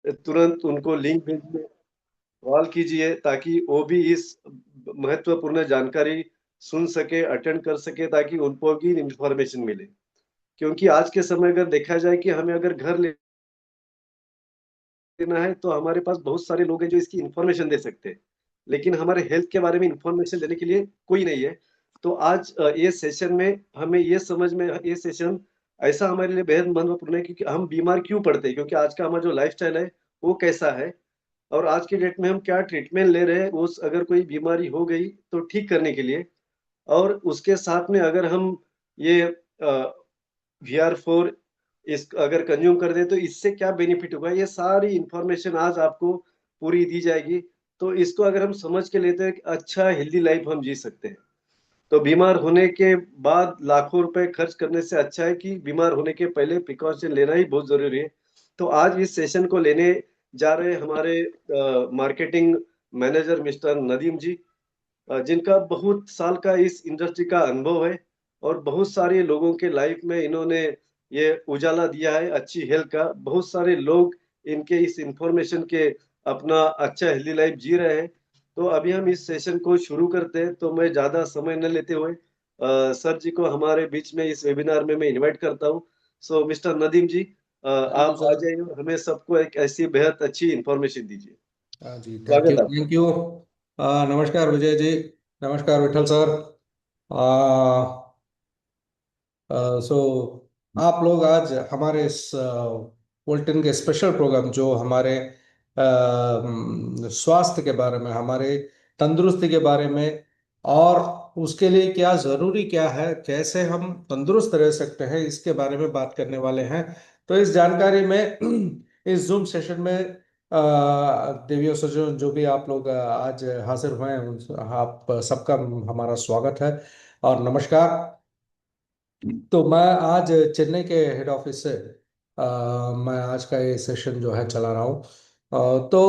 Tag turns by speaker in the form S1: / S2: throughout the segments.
S1: तुरंत उनको लिंक भेजिए, कॉल कीजिए, ताकि वो भी इस महत्वपूर्ण जानकारी सुन सके, अटेंड कर सके, ताकि उनको भी इंफॉर्मेशन मिले। क्योंकि आज के समय अगर देखा जाए कि हमें अगर घर लेना है, तो हमारे पास बहुत सारे लोग हैं जो इसकी इंफॉर्मेशन दे सकते हैं, लेकिन हमारे हेल्थ के बारे में इंफॉर्मेशन देने के लिए कोई नहीं है। तो आज ये सेशन में हमें ये समझ में, ये सेशन ऐसा हमारे लिए बेहद महत्वपूर्ण है कि हम बीमार क्यों पड़ते हैं, क्योंकि आज का हमारा जो लाइफस्टाइल है वो कैसा है, और आज के डेट में हम क्या ट्रीटमेंट ले रहे हैं उस, अगर कोई बीमारी हो गई तो ठीक करने के लिए। और उसके साथ में अगर हम ये VR4 इस अगर कंज्यूम कर दे तो इससे क्या बेनिफिट होगा, ये सारी इंफॉर्मेशन आज आपको पूरी दी जाएगी। तो इसको अगर हम समझ के लेते हैं कि अच्छा हेल्दी लाइफ हम जी सकते हैं, तो बीमार होने के बाद लाखों रुपए खर्च करने से अच्छा है कि बीमार होने के पहले प्रिकॉशन लेना ही बहुत जरूरी है। तो आज इस सेशन को लेने जा रहे हमारे मार्केटिंग मैनेजर मिस्टर नदीम जी, जिनका बहुत साल का इस इंडस्ट्री का अनुभव है, और बहुत सारे लोगों के लाइफ में इन्होंने ये उजाला दिया है अच्छी हेल्थ का। बहुत सारे लोग इनके इस इंफॉर्मेशन के अपना अच्छा हेल्दी लाइफ जी रहे हैं। तो अभी हम इस सेशन को शुरू करते हैं, तो मैं ज़्यादा समय न लेते हुए सर जी को हमारे बीच में इस वेबिनार में मैं इनवाइट करता हूँ। So mister Nadeem ji,
S2: thank you
S1: आप आ
S2: सर।
S1: जाइए और हमें सबको एक ऐसी बेहद अच्छी इंफॉर्मेशन दीजिए।
S2: हाँ जी, थैंक यू
S1: स्वागत है आपका।
S2: Thank you. नमस्कार विजय जी। नमस्कार विठल सर। आ, सो आप लोग आज हमारे इस बुलेटिन के स्पेशल प्रोग्राम, जो हमारे स्वास्थ्य के बारे में, हमारे तंदुरुस्ती के बारे में, और उसके लिए क्या जरूरी क्या है, कैसे हम तंदुरुस्त रह सकते हैं, इसके बारे में बात करने वाले हैं। तो इस जानकारी में इस जूम सेशन में देवियों सज्जनों, जो भी आप लोग आज हाजिर हुए हैं, आप सबका हमारा स्वागत है और नमस्कार। तो मैं आज चेन्नई के हेड ऑफिस से मैं आज का ये सेशन जो है चला रहा हूँ। तो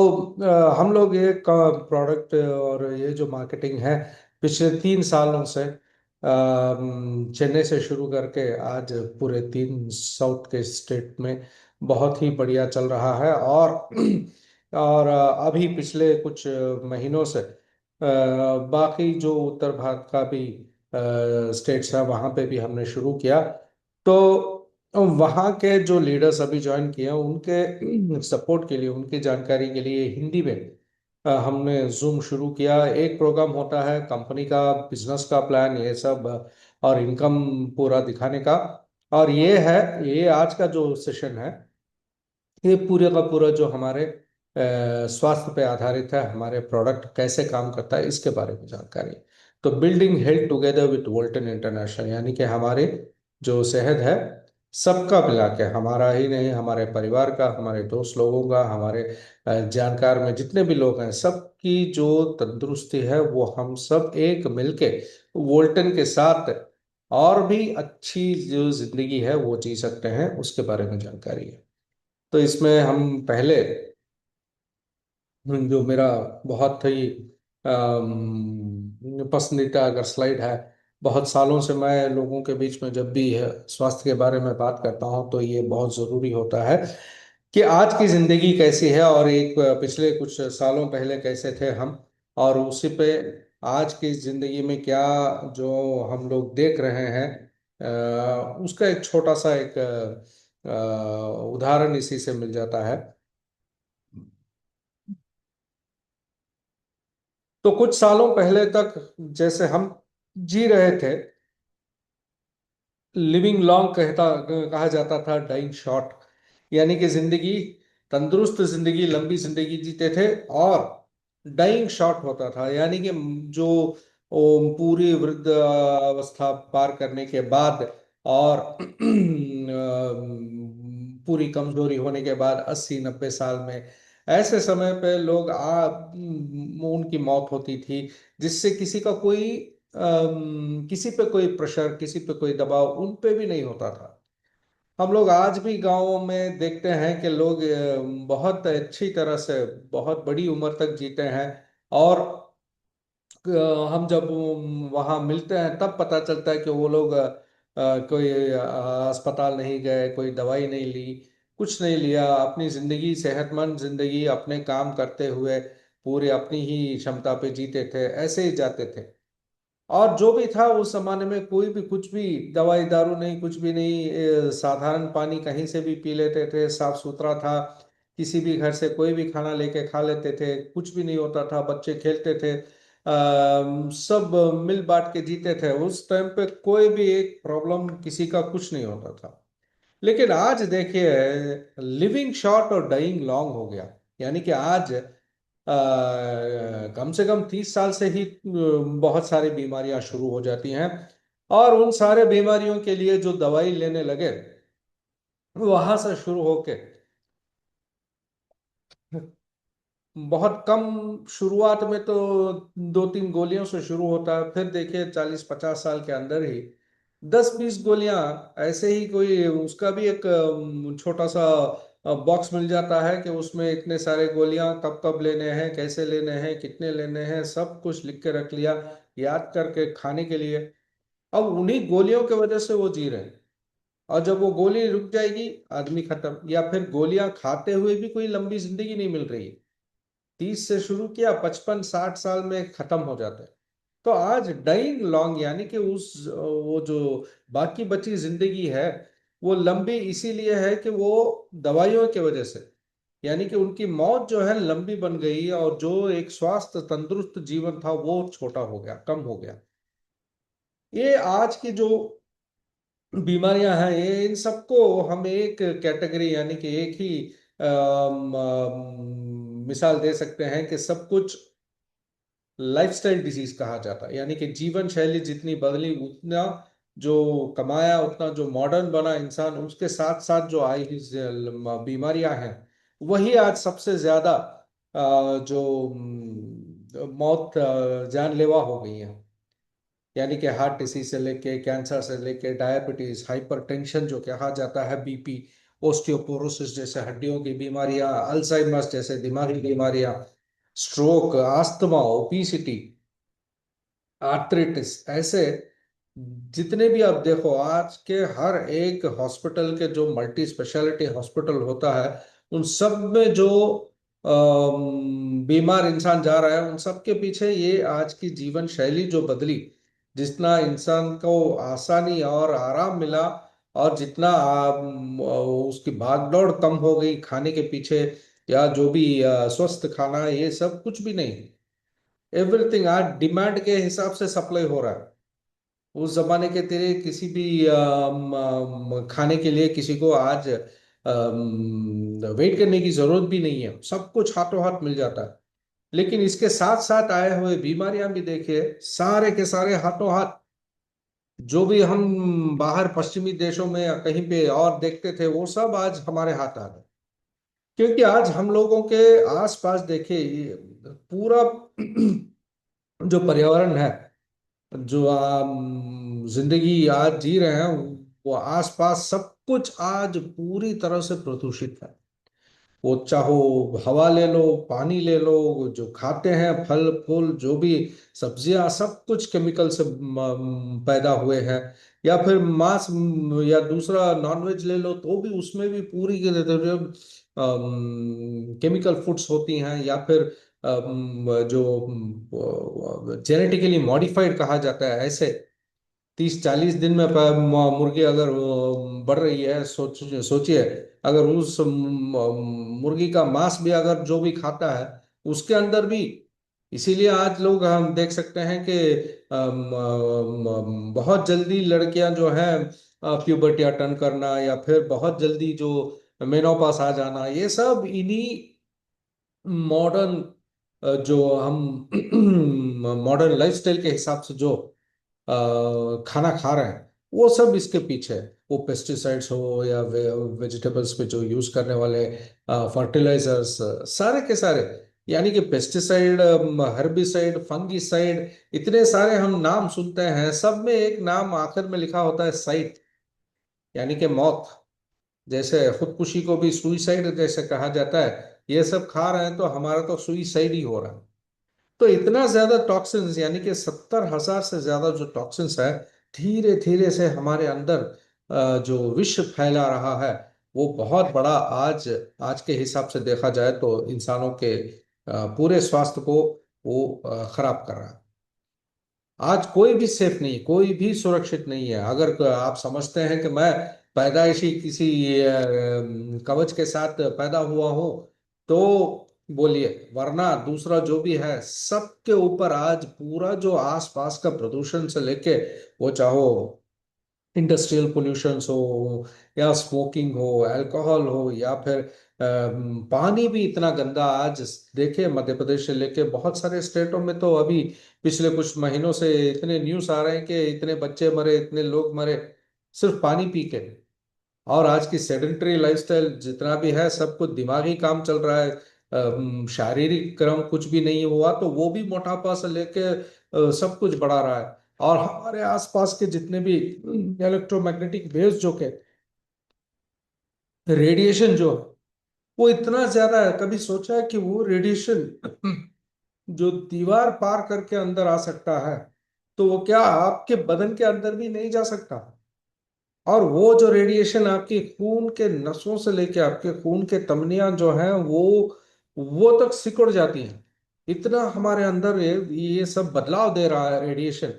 S2: हम लोग ये प्रोडक्ट और ये जो मार्केटिंग है, पिछले 3 सालों से चेन्नई से शुरू करके आज पूरे 3 साउथ के स्टेट में बहुत ही बढ़िया चल रहा है। और अभी पिछले कुछ महीनों से बाकी जो उत्तर भारत का भी स्टेट्स है, वहाँ पे भी हमने शुरू किया। तो वहाँ के जो लीडर्स अभी ज्वाइन किए हैं, उनके सपोर्ट के लिए, उनकी जानकारी के लिए हिंदी में हमने जूम शुरू किया। एक प्रोग्राम होता है कंपनी का बिजनेस का प्लान, ये सब और इनकम पूरा दिखाने का। और ये आज का जो सेशन है, ये पूरे का पूरा जो हमारे स्वास्थ्य पे आधारित है, हमारे प्रोडक्ट कैसे काम करता है इसके बारे में जानकारी। तो building health together with Walton international, यानी कि हमारे जो सेहत है, सबका मिला के, हमारा ही नहीं, हमारे परिवार का, हमारे दोस्त लोगों का, हमारे जानकार में जितने भी लोग हैं, सबकी जो तंदुरुस्ती है, वो हम सब एक मिलके वोल्टन के साथ और भी अच्छी जो जिंदगी है वो जी सकते हैं, उसके बारे में जानकारी है। तो इसमें हम पहले, जो मेरा बहुत ही पसंदीदा अगर स्लाइड है, बहुत सालों से मैं लोगों के बीच में जब भी है स्वास्थ्य के बारे में बात करता हूं, तो ये बहुत ज़रूरी होता है कि आज की ज़िंदगी कैसी है और एक पिछले कुछ सालों पहले कैसे थे हम, और उसी पे आज की ज़िंदगी में क्या जो हम लोग देख रहे हैं, उसका एक छोटा सा एक उदाहरण इसी से मिल जाता है। तो कुछ सालों पहले तक जैसे हम जी रहे थे, लिविंग लॉन्ग कहा जाता था, डाइंग शॉर्ट, यानी कि जिंदगी, तंदुरुस्त जिंदगी, लंबी जिंदगी जीते थे। और डाइंग शॉर्ट होता था, यानी कि जो पूरी वृद्ध अवस्था पार करने के बाद और पूरी कमजोरी होने के बाद 80-90 साल में, ऐसे समय पे लोग उनकी मौत होती थी, जिससे किसी का कोई किसी पे कोई प्रेशर, किसी पे कोई दबाव उन पे भी नहीं होता था। हम लोग आज भी गांवों में देखते हैं कि लोग बहुत अच्छी तरह से बहुत बड़ी उम्र तक जीते हैं। और हम जब वहाँ मिलते हैं, तब पता चलता है कि वो लोग कोई अस्पताल नहीं गए, कोई दवाई नहीं ली, कुछ नहीं लिया, अपनी जिंदगी, सेहतमंद जिंदगी अपने काम करते हुए पूरे अपनी ही क्षमता पे जीते थे, ऐसे ही जाते थे। और जो भी था उस जमाने में, कोई भी कुछ भी दवाई दारू नहीं, कुछ भी नहीं, साधारण पानी कहीं से भी पी लेते थे, साफ सुथरा था। किसी भी घर से कोई भी खाना लेके खा लेते थे, कुछ भी नहीं होता था, बच्चे खेलते थे, सब मिल बांट के जीते थे। उस टाइम पे कोई भी एक प्रॉब्लम किसी का कुछ नहीं होता था। लेकिन आज देखिए, लिविंग शॉर्ट और डाइंग लॉन्ग हो गया। यानी कि आज कम से कम 30 साल से ही बहुत सारी बीमारियां शुरू हो जाती हैं। और उन सारे बीमारियों के लिए जो दवाई लेने लगे, वहां से शुरू होके बहुत कम, शुरुआत में तो 2-3 गोलियों से शुरू होता है, फिर देखिए 40-50 साल के अंदर ही 10-20 गोलियां, ऐसे ही कोई उसका भी एक छोटा सा बॉक्स मिल जाता है कि उसमें इतने सारे गोलियां कब कब लेने हैं, कैसे लेने हैं, कितने लेने हैं, सब कुछ लिख के रख लिया याद करके खाने के लिए। अब उन्हीं गोलियों की वजह से वो जी रहे हैं। और जब वो गोली रुक जाएगी, आदमी खत्म। या फिर गोलियां खाते हुए भी कोई लंबी जिंदगी नहीं मिल रही है, 30 से शुरू किया, 55-60 साल में खत्म हो जाता है। तो आज डाइंग लॉन्ग, यानी कि उस वो जो बाकी बची जिंदगी है, वो लंबी इसीलिए है कि वो दवाइयों की वजह से, यानी कि उनकी मौत जो है लंबी बन गई, और जो एक स्वास्थ्य तंदुरुस्त जीवन था वो छोटा हो गया, कम हो गया। ये आज की जो बीमारियां हैं, ये इन सबको हम एक कैटेगरी, यानी कि एक ही मिसाल दे सकते हैं कि सब कुछ लाइफस्टाइल डिजीज कहा जाता है। यानी कि जीवन शैली जितनी बदली, उतना जो कमाया, उतना जो मॉडर्न बना इंसान, उसके साथ साथ जो आई बीमारियां हैं, वही आज सबसे ज्यादा जो मौत जानलेवा हो गई है। यानी कि हार्ट डिसीज से लेके, कैंसर से लेके, डायबिटीज, हाइपरटेंशन जो कहा जाता है, बीपी, ओस्टियोपोरोसिस जैसे हड्डियों की बीमारियां, अल्जाइमर्स जैसे दिमागी बीमारियां, स्ट्रोक, अस्थमा, ओबीसिटी, आर्थराइटिस, ऐसे जितने भी आप देखो, आज के हर एक हॉस्पिटल के जो मल्टी स्पेशलिटी हॉस्पिटल होता है, उन सब में जो बीमार इंसान जा रहा है, उन सब के पीछे ये आज की जीवन शैली जो बदली, जितना इंसान को आसानी और आराम मिला, और जितना उसकी भागदौड़ कम हो गई खाने के पीछे, या जो भी स्वस्थ खाना है, ये सब कुछ भी नहीं। एवरीथिंग आज डिमांड के हिसाब से सप्लाई हो रहा है। उस जमाने के तेरे किसी भी खाने के लिए किसी को आज वेट करने की जरूरत भी नहीं है, सब कुछ हाथों हाथ मिल जाता है। लेकिन इसके साथ साथ आए हुए बीमारियां भी देखिए, सारे के सारे हाथों हाथ, जो भी हम बाहर पश्चिमी देशों में या कहीं पे और देखते थे, वो सब आज हमारे हाथ आ गए। क्योंकि आज हम लोगों के आसपास देखिए, ये पूरा जो पर्यावरण है, जो जिंदगी आज जी रहे हैं, वो आसपास सब कुछ आज पूरी तरह से प्रदूषित है। वो चाहो हवा ले लो, पानी ले लो, जो खाते हैं फल फूल, जो भी सब्जियां, सब कुछ केमिकल से पैदा हुए हैं। या फिर मांस, या दूसरा नॉनवेज ले लो, तो भी उसमें भी पूरी केमिकल फूड्स होती हैं। या फिर जो जेनेटिकली मॉडिफाइड कहा जाता है, ऐसे 30-40 दिन में मुर्गी अगर बढ़ रही है, सोचिए, अगर उस मुर्गी का मांस भी अगर जो भी खाता है, उसके अंदर भी। इसीलिए आज लोग, हम देख सकते हैं कि बहुत जल्दी लड़कियां जो हैं, प्यूबर्टी अटेंड करना, या फिर बहुत जल्दी जो मेनोपास आ जाना, ये सब इन्हीं मॉडर्न, जो हम मॉडर्न लाइफस्टाइल के हिसाब से जो खाना खा रहे हैं, वो सब इसके पीछे है। वो पेस्टिसाइड्स हो या वेजिटेबल्स पे जो यूज करने वाले फर्टिलाइजर्स, सारे के सारे, यानी कि पेस्टिसाइड, हर्बिसाइड, फंगिसाइड, इतने सारे हम नाम सुनते हैं, सब में एक नाम आखिर में लिखा होता है साइड, यानी कि मौत। जैसे खुदकुशी को भी सुइसाइड जैसे कहा जाता है, ये सब खा रहे हैं तो हमारा तो सुइसाइड ही हो रहा है। तो इतना ज्यादा टॉक्सिन्स, यानी कि 70,000 से ज्यादा जो टॉक्सिन्स है, धीरे धीरे से हमारे अंदर जो विष फैला रहा है, वो बहुत बड़ा आज आज के हिसाब से देखा जाए तो इंसानों के पूरे स्वास्थ्य को वो खराब कर रहा है। आज कोई भी सेफ नहीं, कोई भी सुरक्षित नहीं है। अगर आप समझते हैं कि मैं पैदाइशी किसी कवच के साथ पैदा हुआ हूं, तो बोलिए, वरना दूसरा जो भी है सबके ऊपर आज पूरा जो आसपास का प्रदूषण से लेके, वो चाहो इंडस्ट्रियल पोल्यूशंस हो या स्मोकिंग हो, अल्कोहल हो, या फिर पानी भी इतना गंदा आज। देखिए, मध्य प्रदेश से लेके बहुत सारे स्टेटों में तो अभी पिछले कुछ महीनों से इतने न्यूज़ आ रहे हैं कि इतने बच्चे मरे, इतने लोग मरे, सिर्फ पानी पी के। और आज की सेडेंटरी लाइफस्टाइल जितना भी है, सब कुछ दिमागी काम चल रहा है। शारीरिक क्रम कुछ भी नहीं हुआ तो वो भी मोटापा से लेके सब कुछ बढ़ा रहा है। और हमारे आसपास के जितने भी इलेक्ट्रोमैग्नेटिक वेव्स जो के रेडिएशन जो है, वो इतना ज्यादा है। कभी सोचा है कि वो रेडिएशन जो दीवार पार करके अंदर आ सकता है, तो वो क्या आपके बदन के अंदर भी नहीं जा सकता? और वो जो रेडिएशन आपकी खून के नसों से लेके आपके खून के तमनियां जो हैं, वो तक सिकुड़ जाती हैं। इतना हमारे अंदर ये सब बदलाव दे रहा है रेडिएशन।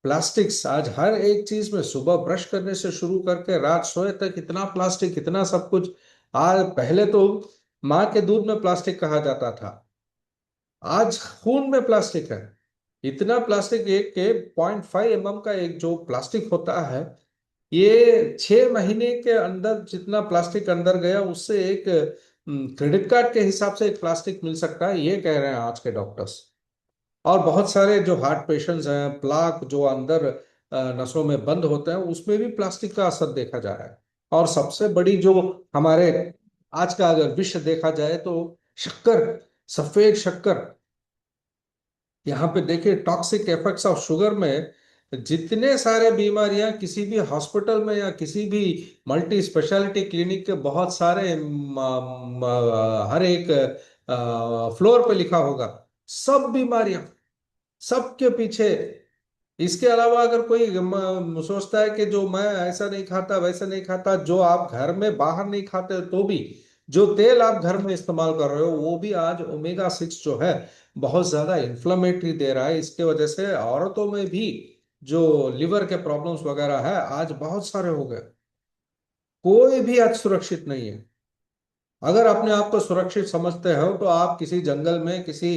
S2: प्लास्टिक्स आज हर एक चीज में, सुबह ब्रश करने से शुरू करके रात सोए तक इतना प्लास्टिक, इतना सब कुछ। आज पहले तो माँ के दूध में प्लास्टिक कहा जाता था, आज खून में प्लास्टिक है। इतना प्लास्टिक, एक के 0.5 mm का एक जो प्लास्टिक होता है, ये 6 महीने के अंदर जितना प्लास्टिक अंदर गया, उससे एक क्रेडिट कार्ड के हिसाब से एक प्लास्टिक मिल सकता है, ये कह रहे हैं आज के डॉक्टर्स। और बहुत सारे जो हार्ट पेशेंट्स हैं, प्लाक जो अंदर नसों में बंद होते हैं, उसमें भी प्लास्टिक का असर देखा जा रहा है। और सबसे बड़ी जो हमारे आज का अगर विषय देखा जाए तो शक्कर, सफेद शक्कर। यहाँ पे देखिए, टॉक्सिक इफेक्ट्स ऑफ शुगर में जितने सारे बीमारियां किसी भी हॉस्पिटल में या किसी भी मल्टी स्पेशलिटी क्लिनिक के बहुत सारे हर एक फ्लोर पे लिखा होगा, सब बीमारियां, सबके पीछे। इसके अलावा अगर कोई सोचता है कि जो मैं ऐसा नहीं खाता वैसा नहीं खाता, जो आप घर में बाहर नहीं खाते तो भी जो तेल आप घर में इस्तेमाल कर रहे हो, वो भी आज ओमेगा 6 जो है बहुत ज्यादा इन्फ्लेमेटरी दे रहा है। इसके वजह से औरतों में भी जो लिवर के प्रॉब्लम्स वगैरह है, आज बहुत सारे हो गए। कोई भी आज सुरक्षित नहीं है। अगर अपने आप को सुरक्षित समझते हो तो आप किसी जंगल में, किसी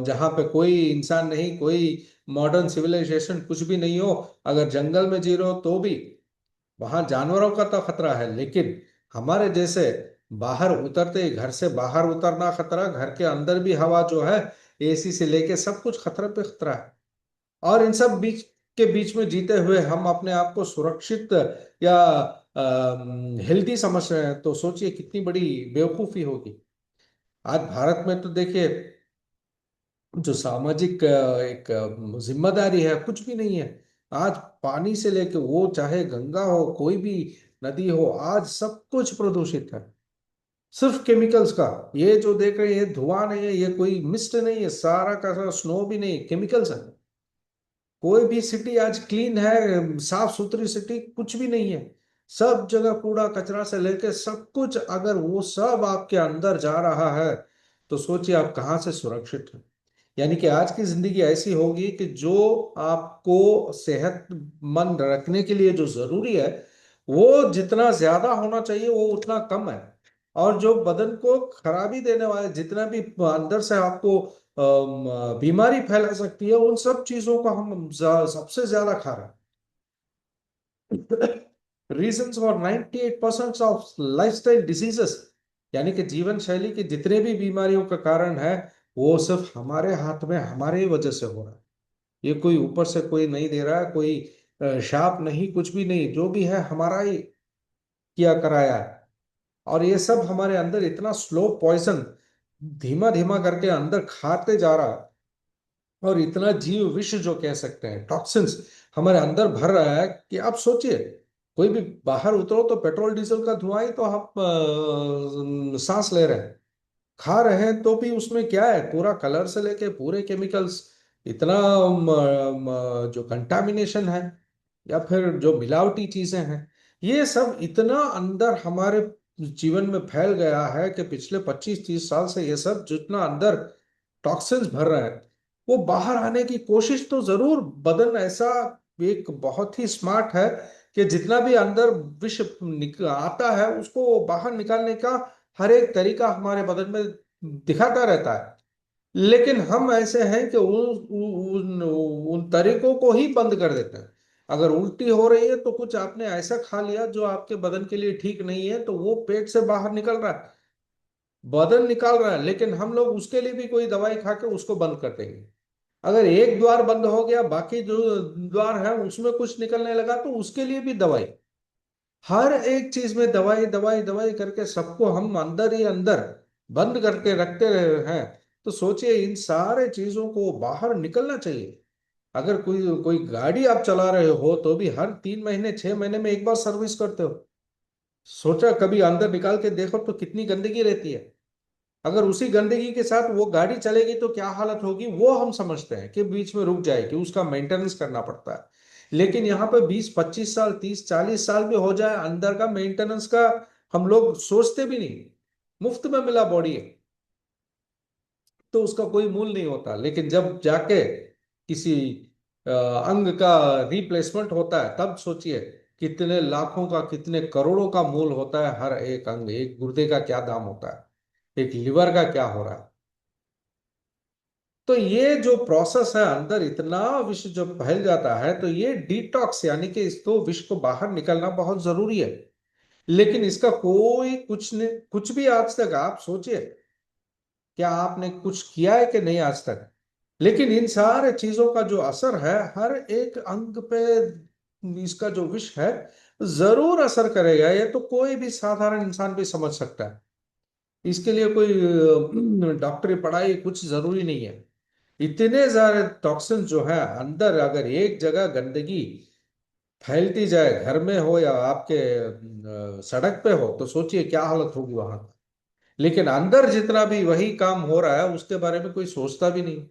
S2: जहाँ पे कोई इंसान नहीं, कोई मॉडर्न सिविलाइजेशन कुछ भी नहीं हो, अगर जंगल में जी रहे हो तो भी वहां जानवरों का तो खतरा है, लेकिन हमारे जैसे बाहर उतरते ही, घर से बाहर उतरना खतरा, घर के अंदर भी हवा जो है, एसी से लेके सब कुछ खतरा पे खतरा है। और इन सब बीच में जीते हुए हम अपने आप को सुरक्षित या हेल्दी समझ रहे हैं, तो सोचिए कितनी बड़ी बेवकूफी होगी। आज भारत में तो देखिए, जो सामाजिक एक जिम्मेदारी है, कुछ भी नहीं है। आज पानी से लेके, वो चाहे गंगा हो, कोई भी नदी हो, आज सब कुछ प्रदूषित है, सिर्फ केमिकल्स का। ये जो देख रहे हैं, ये धुआं नहीं है, ये कोई मिस्ट नहीं है, सारा का सारा स्नो भी नहीं, केमिकल्स है। कोई भी सिटी आज क्लीन है, साफ सुथरी सिटी कुछ भी नहीं है। सब जगह कूड़ा कचरा से लेके सब कुछ, अगर वो सब आपके अंदर जा रहा है, तो सोचिए आप कहाँ से सुरक्षित हैं। यानी कि आज की जिंदगी ऐसी होगी कि जो आपको सेहतमंद रखने के लिए जो जरूरी है, वो जितना ज्यादा होना चाहिए वो उतना कम है। और जो बदन को खराबी देने वाले, जितना भी अंदर से आपको बीमारी फैला सकती है, उन सब चीजों को हम सबसे ज्यादा खा रहे हैं। Reasons for 98% of lifestyle diseases, यानी कि जीवन शैली की जितने भी बीमारियों का कारण है, वो सिर्फ हमारे हाथ में, हमारे ही वजह से हो रहा है। ये कोई ऊपर से कोई नहीं दे रहा है, कोई शाप नहीं, कुछ भी नहीं, जो भी है हमारा ही किया कराया है। और ये सब हमारे अंदर इतना स्लो पॉइजन धीमा धीमा करके अंदर खाते जा रहा है। और इतना जीव विष जो कह सकते हैं, टॉक्सिन्स हमारे अंदर भर रहा है कि आप सोचिए, कोई भी बाहर उतरो तो पेट्रोल डीजल का धुआं ही तो हम सांस ले रहे हैं, खा रहे हैं, तो भी उसमें क्या है, पूरा कलर से लेके पूरे केमिकल्स, इतना जो कंटामिनेशन है या फिर जो मिलावटी चीजें हैं, ये सब इतना अंदर हमारे जीवन में फैल गया है कि पिछले 25-30 साल से ये सब जितना अंदर टॉक्सिन्स भर रहा है, वो बाहर आने की कोशिश तो जरूर, बदन ऐसा एक बहुत ही स्मार्ट है कि जितना भी अंदर विष आता है उसको बाहर निकालने का हर एक तरीका हमारे बदन में दिखाता रहता है। लेकिन हम ऐसे हैं कि उन तरीकों को ही बंद कर देते हैं। अगर उल्टी हो रही है तो कुछ आपने ऐसा खा लिया जो आपके बदन के लिए ठीक नहीं है, तो वो पेट से बाहर निकल रहा है, बदन निकाल रहा है, लेकिन हम लोग उसके लिए भी कोई दवाई खा के उसको बंद कर देंगे। अगर एक द्वार बंद हो गया, बाकी जो द्वार है उसमें कुछ निकलने लगा, तो उसके लिए भी दवाई। हर एक चीज में दवाई दवाई दवाई करके सबको हम अंदर ही अंदर बंद करके रखते रहे हैं। तो सोचिए, इन सारे चीजों को बाहर निकलना चाहिए। अगर कोई कोई गाड़ी आप चला रहे हो तो भी हर 3 महीने 6 महीने में एक बार सर्विस करते हो। सोचा कभी अंदर निकाल के देखो तो कितनी गंदगी रहती है। अगर उसी गंदगी के साथ वो गाड़ी चलेगी तो क्या हालत होगी, वो हम समझते हैं कि बीच में रुक जाएगी, उसका मेंटेनेंस करना पड़ता है। लेकिन यहाँ पे 20-25 साल 30-40 साल भी हो जाए, अंदर का मेंटेनेंस का हम लोग सोचते भी नहीं। मुफ्त में मिला बॉडी है तो उसका कोई मूल नहीं होता, लेकिन जब जाके किसी अंग का रिप्लेसमेंट होता है तब सोचिए कितने लाखों का, कितने करोड़ों का मूल होता है हर एक अंग। एक गुर्दे का क्या दाम होता है, एक लिवर का क्या हो रहा है। तो ये जो प्रोसेस है, अंदर इतना विष जो फैल जाता है, तो ये डिटॉक्स यानी कि इसको विष को बाहर निकलना बहुत जरूरी है। लेकिन इसका कोई कुछ नहीं, कुछ भी आज तक आप सोचिए, क्या आपने कुछ किया है कि नहीं आज तक। लेकिन इन सारे चीजों का जो असर है हर एक अंग पे, इसका जो विष है जरूर असर करेगा। ये तो कोई भी साधारण इंसान भी समझ सकता है। इसके लिए कोई डॉक्टरी पढ़ाई कुछ जरूरी नहीं है। इतने सारे टॉक्सिन जो है अंदर, अगर एक जगह गंदगी फैलती जाए, घर में हो या आपके सड़क पे हो, तो सोचिए क्या हालत होगी वहां। लेकिन अंदर जितना भी वही काम हो रहा है उसके बारे में कोई सोचता भी नहीं।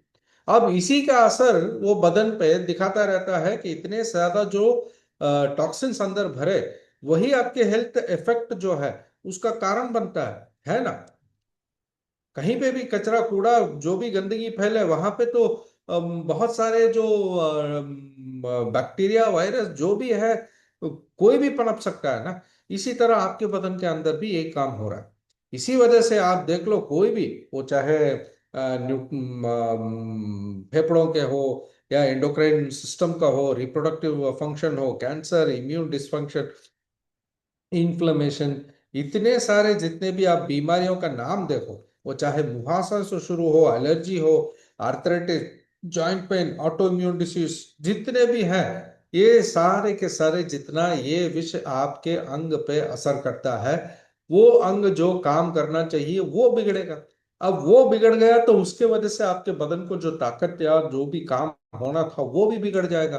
S2: अब इसी का असर वो बदन पे दिखाता रहता है कि इतने ज्यादा जो टॉक्सिन्स अंदर भरे, वही आपके हेल्थ इफेक्ट जो है उसका कारण बनता है ना। कहीं पे भी कचरा कूड़ा, जो भी गंदगी फैले वहां पे तो बहुत सारे जो बैक्टीरिया वायरस जो भी है, कोई भी पनप सकता है ना। इसी तरह आपके बदन के अंदर भी एक काम हो रहा है। इसी वजह से आप देख लो, कोई भी, वो चाहे फेफड़ों के हो या एंडोक्राइन सिस्टम का हो, रिप्रोडक्टिव फंक्शन हो, कैंसर, इम्यून डिसफंक्शन, इन्फ्लेमेशन, इतने सारे जितने भी आप बीमारियों का नाम देखो, वो चाहे मुहासा से शुरू हो, एलर्जी हो, arthritis, joint pain, auto immune disease, जितने भी हैं, ये सारे के सारे जितना ये विष आपके अंग पे असर करता है, वो अंग जो काम करना चाहिए वो बिगड़ेगा। अब वो बिगड़ गया तो उसके वजह से आपके बदन को जो ताकत या जो भी काम होना था वो भी बिगड़ जाएगा।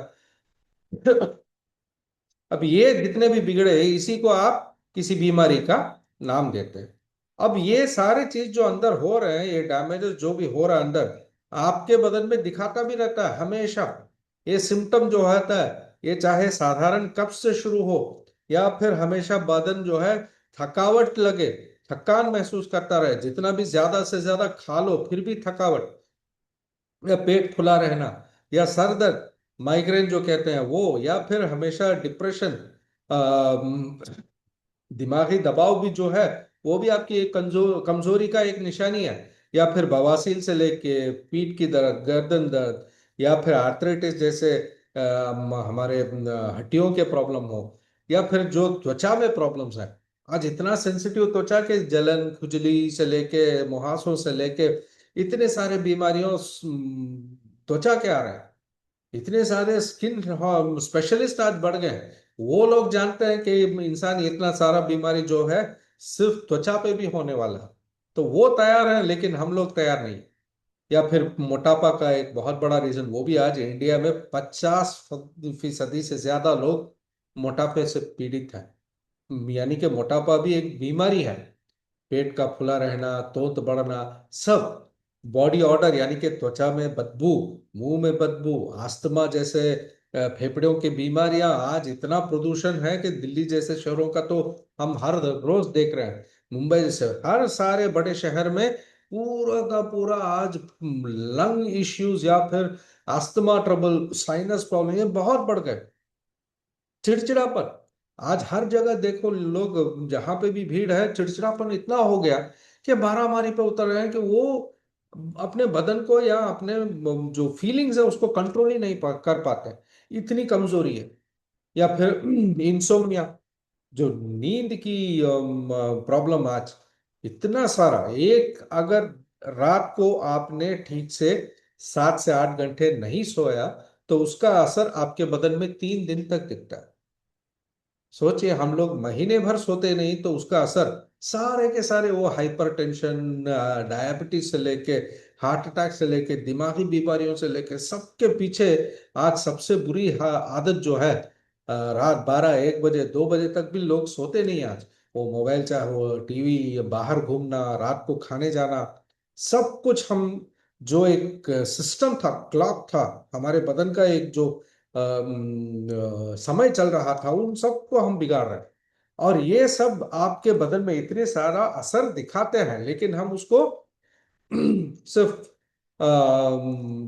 S2: अब ये जितने भी बिगड़े, इसी को आप किसी बीमारी का नाम देते हैं। अब ये सारे चीज जो अंदर हो रहे हैं, ये डैमेजेस जो भी हो रहा है अंदर, आपके बदन में दिखाता भी रहता है हमेशा। ये सिम्टम जो होता है, ये चाहे साधारण कफ से शुरू हो या फिर हमेशा बदन जो है थकावट लगे, थकान महसूस करता रहे, जितना भी ज्यादा से ज्यादा खा लो फिर भी थकावट, या पेट फुला रहना, या सर दर्द, माइग्रेन जो कहते हैं वो, या फिर हमेशा डिप्रेशन, दिमागी दबाव भी जो है वो भी आपकी एक कमजोरी का एक निशानी है। या फिर बवासीर से लेके पीठ की दर्द, गर्दन दर्द, या फिर आर्थराइटिस जैसे हमारे हड्डियों के प्रॉब्लम हो, या फिर जो त्वचा में प्रॉब्लम्स है। आज इतना सेंसिटिव त्वचा के जलन खुजली से लेके मुहासों से लेके इतने सारे बीमारियों त्वचा के आ रहे हैं। इतने सारे स्किन स्पेशलिस्ट आज बढ़ गए हैं। वो लोग जानते हैं कि इंसान इतना सारा बीमारी जो है सिर्फ त्वचा पे भी होने वाला है, तो वो तैयार है, लेकिन हम लोग तैयार नहीं। या फिर मोटापा का एक बहुत बड़ा रीजन, वो भी आज इंडिया में 50% से ज्यादा लोग मोटापे से पीड़ित हैं। यानी कि मोटापा भी एक बीमारी है। पेट का फूला रहना, तोंत बढ़ना, सब बॉडी ऑर्डर यानी कि त्वचा में बदबू, मुंह में बदबू, अस्थमा जैसे फेफड़ों की बीमारियां, आज इतना प्रदूषण है कि दिल्ली जैसे शहरों का तो हम हर रोज देख रहे हैं। मुंबई जैसे हर सारे बड़े शहर में पूरा का पूरा आज लंग इश्यूज या फिर अस्थमा ट्रबल, साइनस प्रॉब्लम ये बहुत बढ़ गए। चिड़चिड़ापन, आज हर जगह देखो लोग, जहां पे भी भीड़ है चिड़चिड़ापन इतना हो गया कि मारामारी पे उतर रहे हैं कि वो अपने बदन को या अपने जो फीलिंग्स है उसको कंट्रोल ही नहीं कर पाते। इतनी कमजोरी है। या फिर इंसोम्निया, जो नींद की प्रॉब्लम, आज इतना सारा, एक अगर रात को आपने ठीक से 7 से 8 घंटे नहीं सोया तो उसका असर आपके बदन में 3 दिन तक दिखता है। सोचिए, हम लोग महीने भर सोते नहीं तो उसका असर सारे के सारे, वो हाइपरटेंशन, डायबिटीज से लेके हार्ट अटैक से लेके दिमागी बीमारियों से लेके सबके पीछे आज सबसे बुरी आदत जो है, रात 12 1 बजे 2 बजे तक भी लोग सोते नहीं आज। वो मोबाइल, चाहे वो टीवी, बाहर घूमना, रात को खाने जाना, सब कुछ हम, जो एक सिस्टम था, क्लॉक था, हमारे बदन का एक जो समय चल रहा था, उन सबको हम बिगाड़ रहे हैं। और ये सब आपके बदन में इतने सारा असर दिखाते हैं, लेकिन हम उसको सिर्फ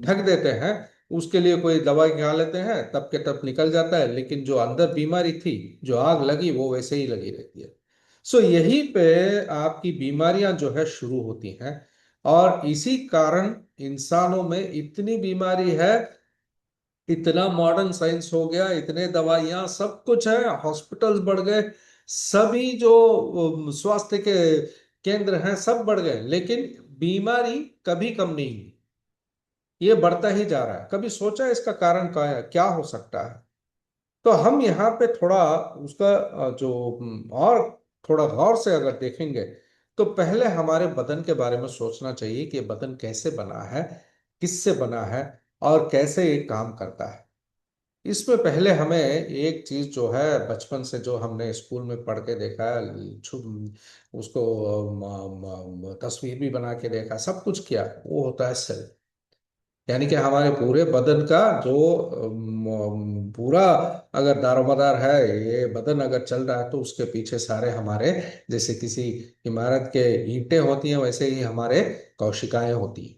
S2: ढक देते हैं। उसके लिए कोई दवाई खा लेते हैं, तब के तब निकल जाता है, लेकिन जो अंदर बीमारी थी, जो आग लगी, वो वैसे ही लगी रहती है। सो यहीं पे आपकी बीमारियां जो है शुरू होती हैं। और इसी कारण इंसानों में इतनी बीमारी है, इतना मॉडर्न साइंस हो गया, इतने दवाइयां, सब कुछ है, हॉस्पिटल्स बढ़ गए, सभी जो स्वास्थ्य के केंद्र हैं सब बढ़ गए, लेकिन बीमारी कभी कम नहीं हुई, ये बढ़ता ही जा रहा है। कभी सोचा इसका कारण क्या है, क्या हो सकता है? तो हम यहाँ पे थोड़ा उसका जो और थोड़ा गौर से अगर देखेंगे, तो पहले हमारे बदन के बारे में सोचना चाहिए कि बदन कैसे बना है, किससे बना है, और कैसे ये काम करता है। इसमें पहले हमें एक चीज जो है, बचपन से जो हमने स्कूल में पढ़ के देखा है, उसको तस्वीर भी बना के देखा, सब कुछ किया, वो होता है सेल। यानी कि हमारे पूरे बदन का जो पूरा अगर दारोमदार है, ये बदन अगर चल रहा है, तो उसके पीछे सारे हमारे, जैसे किसी इमारत के ईंटें होती हैं, वैसे ही हमारे कोशिकाएं होती हैं।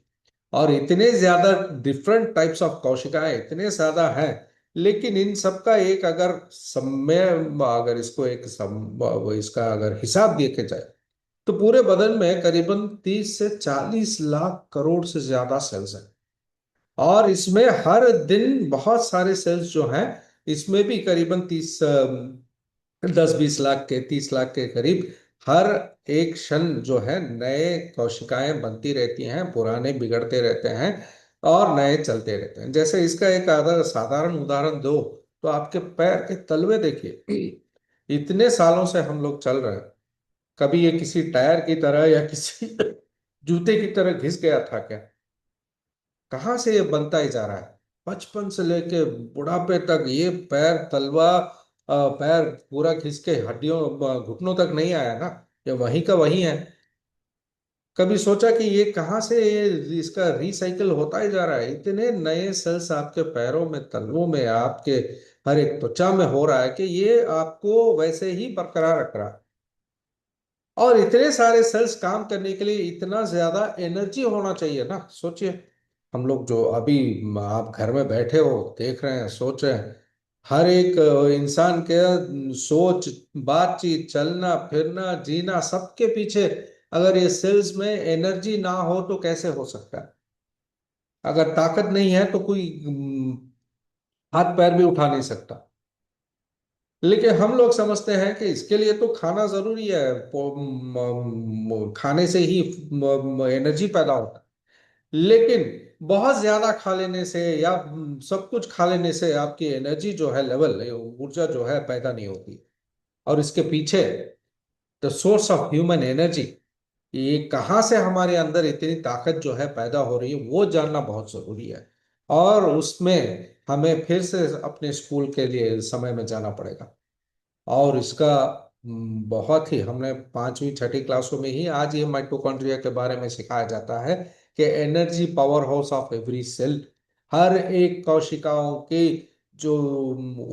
S2: और इतने ज्यादा डिफरेंट टाइप्स ऑफ कोशिकाएं इतने ज्यादा हैं, लेकिन इन सब का एक अगर समय, अगर इसको एक इसका अगर हिसाब देखे जाए, तो पूरे बदन में करीबन 30 से 40 लाख करोड़ से ज्यादा सेल्स हैं। और इसमें हर दिन बहुत सारे सेल्स जो हैं, इसमें भी करीबन 10 20 लाख के, 30 लाख के करीब हर एक क्षण जो है नए कोशिकाएं बनती रहती हैं, पुराने बिगड़ते रहते हैं और नए चलते रहते हैं। जैसे इसका एक आधा साधारण उदाहरण दो, तो आपके पैर के तलवे देखिए, इतने सालों से हम लोग चल रहे हैं, कभी ये किसी टायर की तरह या किसी जूते की तरह घिस गया था क्या? कहाँ से ये बनता ही जा रहा है? बचपन से लेके बुढ़ापे तक ये पैर तलवा, पैर पूरा खिंच के हड्डियों, घुटनों तक नहीं आया ना, ये वहीं का वहीं है। कभी सोचा कि ये कहाँ से ये इसका रिसाइकल होता ही जा रहा है? इतने नए सेल्स आपके पैरों में, तलवों में, आपके हर एक त्वचा में हो रहा है कि ये आपको वैसे ही बरकरार रख रहा है। और इतने सारे सेल्स काम करने के लिए इतना ज्यादा एनर्जी होना चाहिए ना। सोचिए, हम लोग जो अभी, आप घर में बैठे हो, देख रहे हैं, सोच रहे हैं, हर एक इंसान के सोच, बातचीत, चलना फिरना, जीना, सबके पीछे अगर ये सेल्स में एनर्जी ना हो तो कैसे हो सकता है? अगर ताकत नहीं है तो कोई हाथ पैर भी उठा नहीं सकता। लेकिन हम लोग समझते हैं कि इसके लिए तो खाना जरूरी है, खाने से ही एनर्जी पैदा होता है। लेकिन बहुत ज्यादा खा लेने से या सब कुछ खा लेने से आपकी एनर्जी जो है, लेवल, ऊर्जा जो है पैदा नहीं होती। और इसके पीछे the source of human energy, ये कहाँ से हमारे अंदर इतनी ताकत जो है पैदा हो रही है, वो जानना बहुत जरूरी है। और उसमें हमें फिर से अपने स्कूल के लिए समय में जाना पड़ेगा। और इसका बहुत ही, हमने 5वीं 6ठी क्लासों में ही आज ये माइटोकॉन्ड्रिया के बारे में सिखाया जाता है कि energy powerhouse of every cell, हर एक कोशिकाओं की जो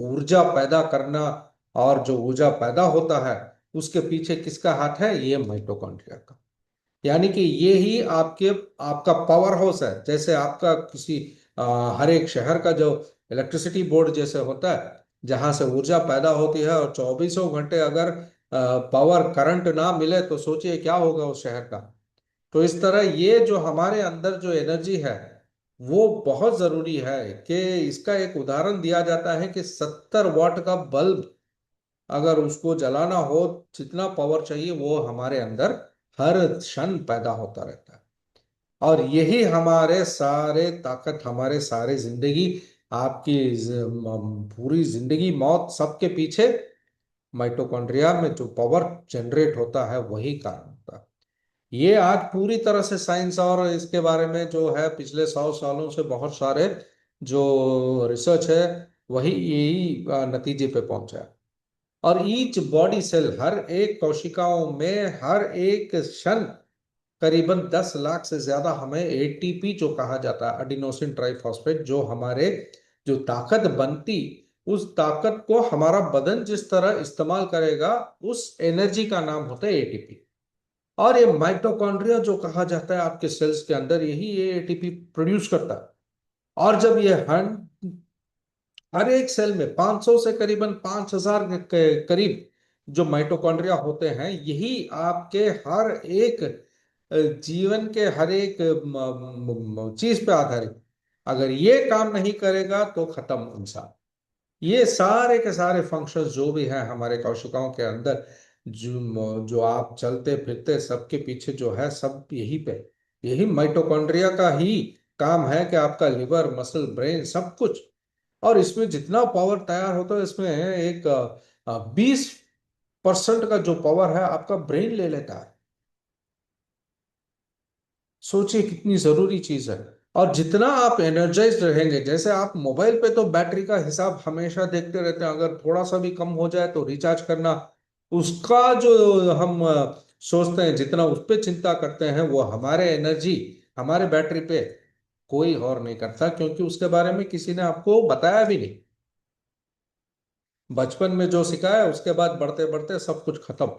S2: ऊर्जा पैदा करना और जो ऊर्जा पैदा होता है, उसके पीछे किसका हाथ है? ये माइटोकॉन्ड्रिया का। यानी कि ये ही आपका पावर हाउस है। जैसे आपका किसी हर एक शहर का जो इलेक्ट्रिसिटी बोर्ड जैसे होता है, जहां से ऊर्जा पैदा होती है, और 24 घंटे अगर पावर करंट ना मिले तो सोचिए क्या होगा उस शहर का। तो इस तरह ये जो हमारे अंदर जो एनर्जी है, वो बहुत जरूरी है। कि इसका एक उदाहरण दिया जाता है कि 70 वाट का बल्ब अगर उसको जलाना हो, जितना पावर चाहिए वो हमारे अंदर हर क्षण पैदा होता रहता है। और यही हमारे सारे ताकत, हमारे सारे जिंदगी, आपकी पूरी जिंदगी मौत सबके पीछे माइटोकॉन्ड्रिया में जो पावर जनरेट होता है वही कारण होता है। ये आज पूरी तरह से साइंस, और इसके बारे में जो है पिछले 100 सालों से बहुत सारे जो रिसर्च है, वही यही नतीजे पे पहुंचा है। और ईच बॉडी सेल, हर एक कोशिकाओं में हर एक क्षण करीबन 10 लाख से ज्यादा हमें एटीपी जो कहा जाता है, एडिनोसिन ट्राइफॉस्फेट, जो हमारे जो ताकत बनती, उस ताकत को हमारा बदन जिस तरह इस्तेमाल करेगा, उस एनर्जी का नाम होता है एटीपी। और ये माइटोकॉन्ड्रिया जो कहा जाता है आपके सेल्स के अंदर, यही ये एटीपी प्रोड्यूस करता है। और जब ये हर एक सेल में 500 से करीबन 5000 के करीब जो माइटोकॉन्ड्रिया होते हैं, यही आपके हर एक जीवन के हर एक चीज पे आधारित। अगर ये काम नहीं करेगा तो खत्म इंसान। ये सारे के सारे फंक्शंस जो भी हैं हमारे कोशिकाओं के अंदर, जो आप चलते फिरते सबके पीछे जो है, सब यही पे, यही माइटोकॉन्ड्रिया का ही काम है कि आपका लिवर, मसल, ब्रेन, सब कुछ। और इसमें जितना पावर तैयार होता है, इसमें एक 20% का जो पावर है आपका ब्रेन ले लेता है। सोचिए कितनी जरूरी चीज है। और जितना आप एनर्जाइज रहेंगे, जैसे आप मोबाइल पे तो बैटरी का हिसाब हमेशा देखते रहते हैं, अगर थोड़ा सा भी कम हो जाए तो रिचार्ज करना, उसका जो हम सोचते हैं, जितना उस पर चिंता करते हैं, वो हमारे एनर्जी, हमारे बैटरी पे कोई और नहीं करता, क्योंकि उसके बारे में किसी ने आपको बताया भी नहीं। बचपन में जो सिखाया उसके बाद बढ़ते बढ़ते सब कुछ खत्म।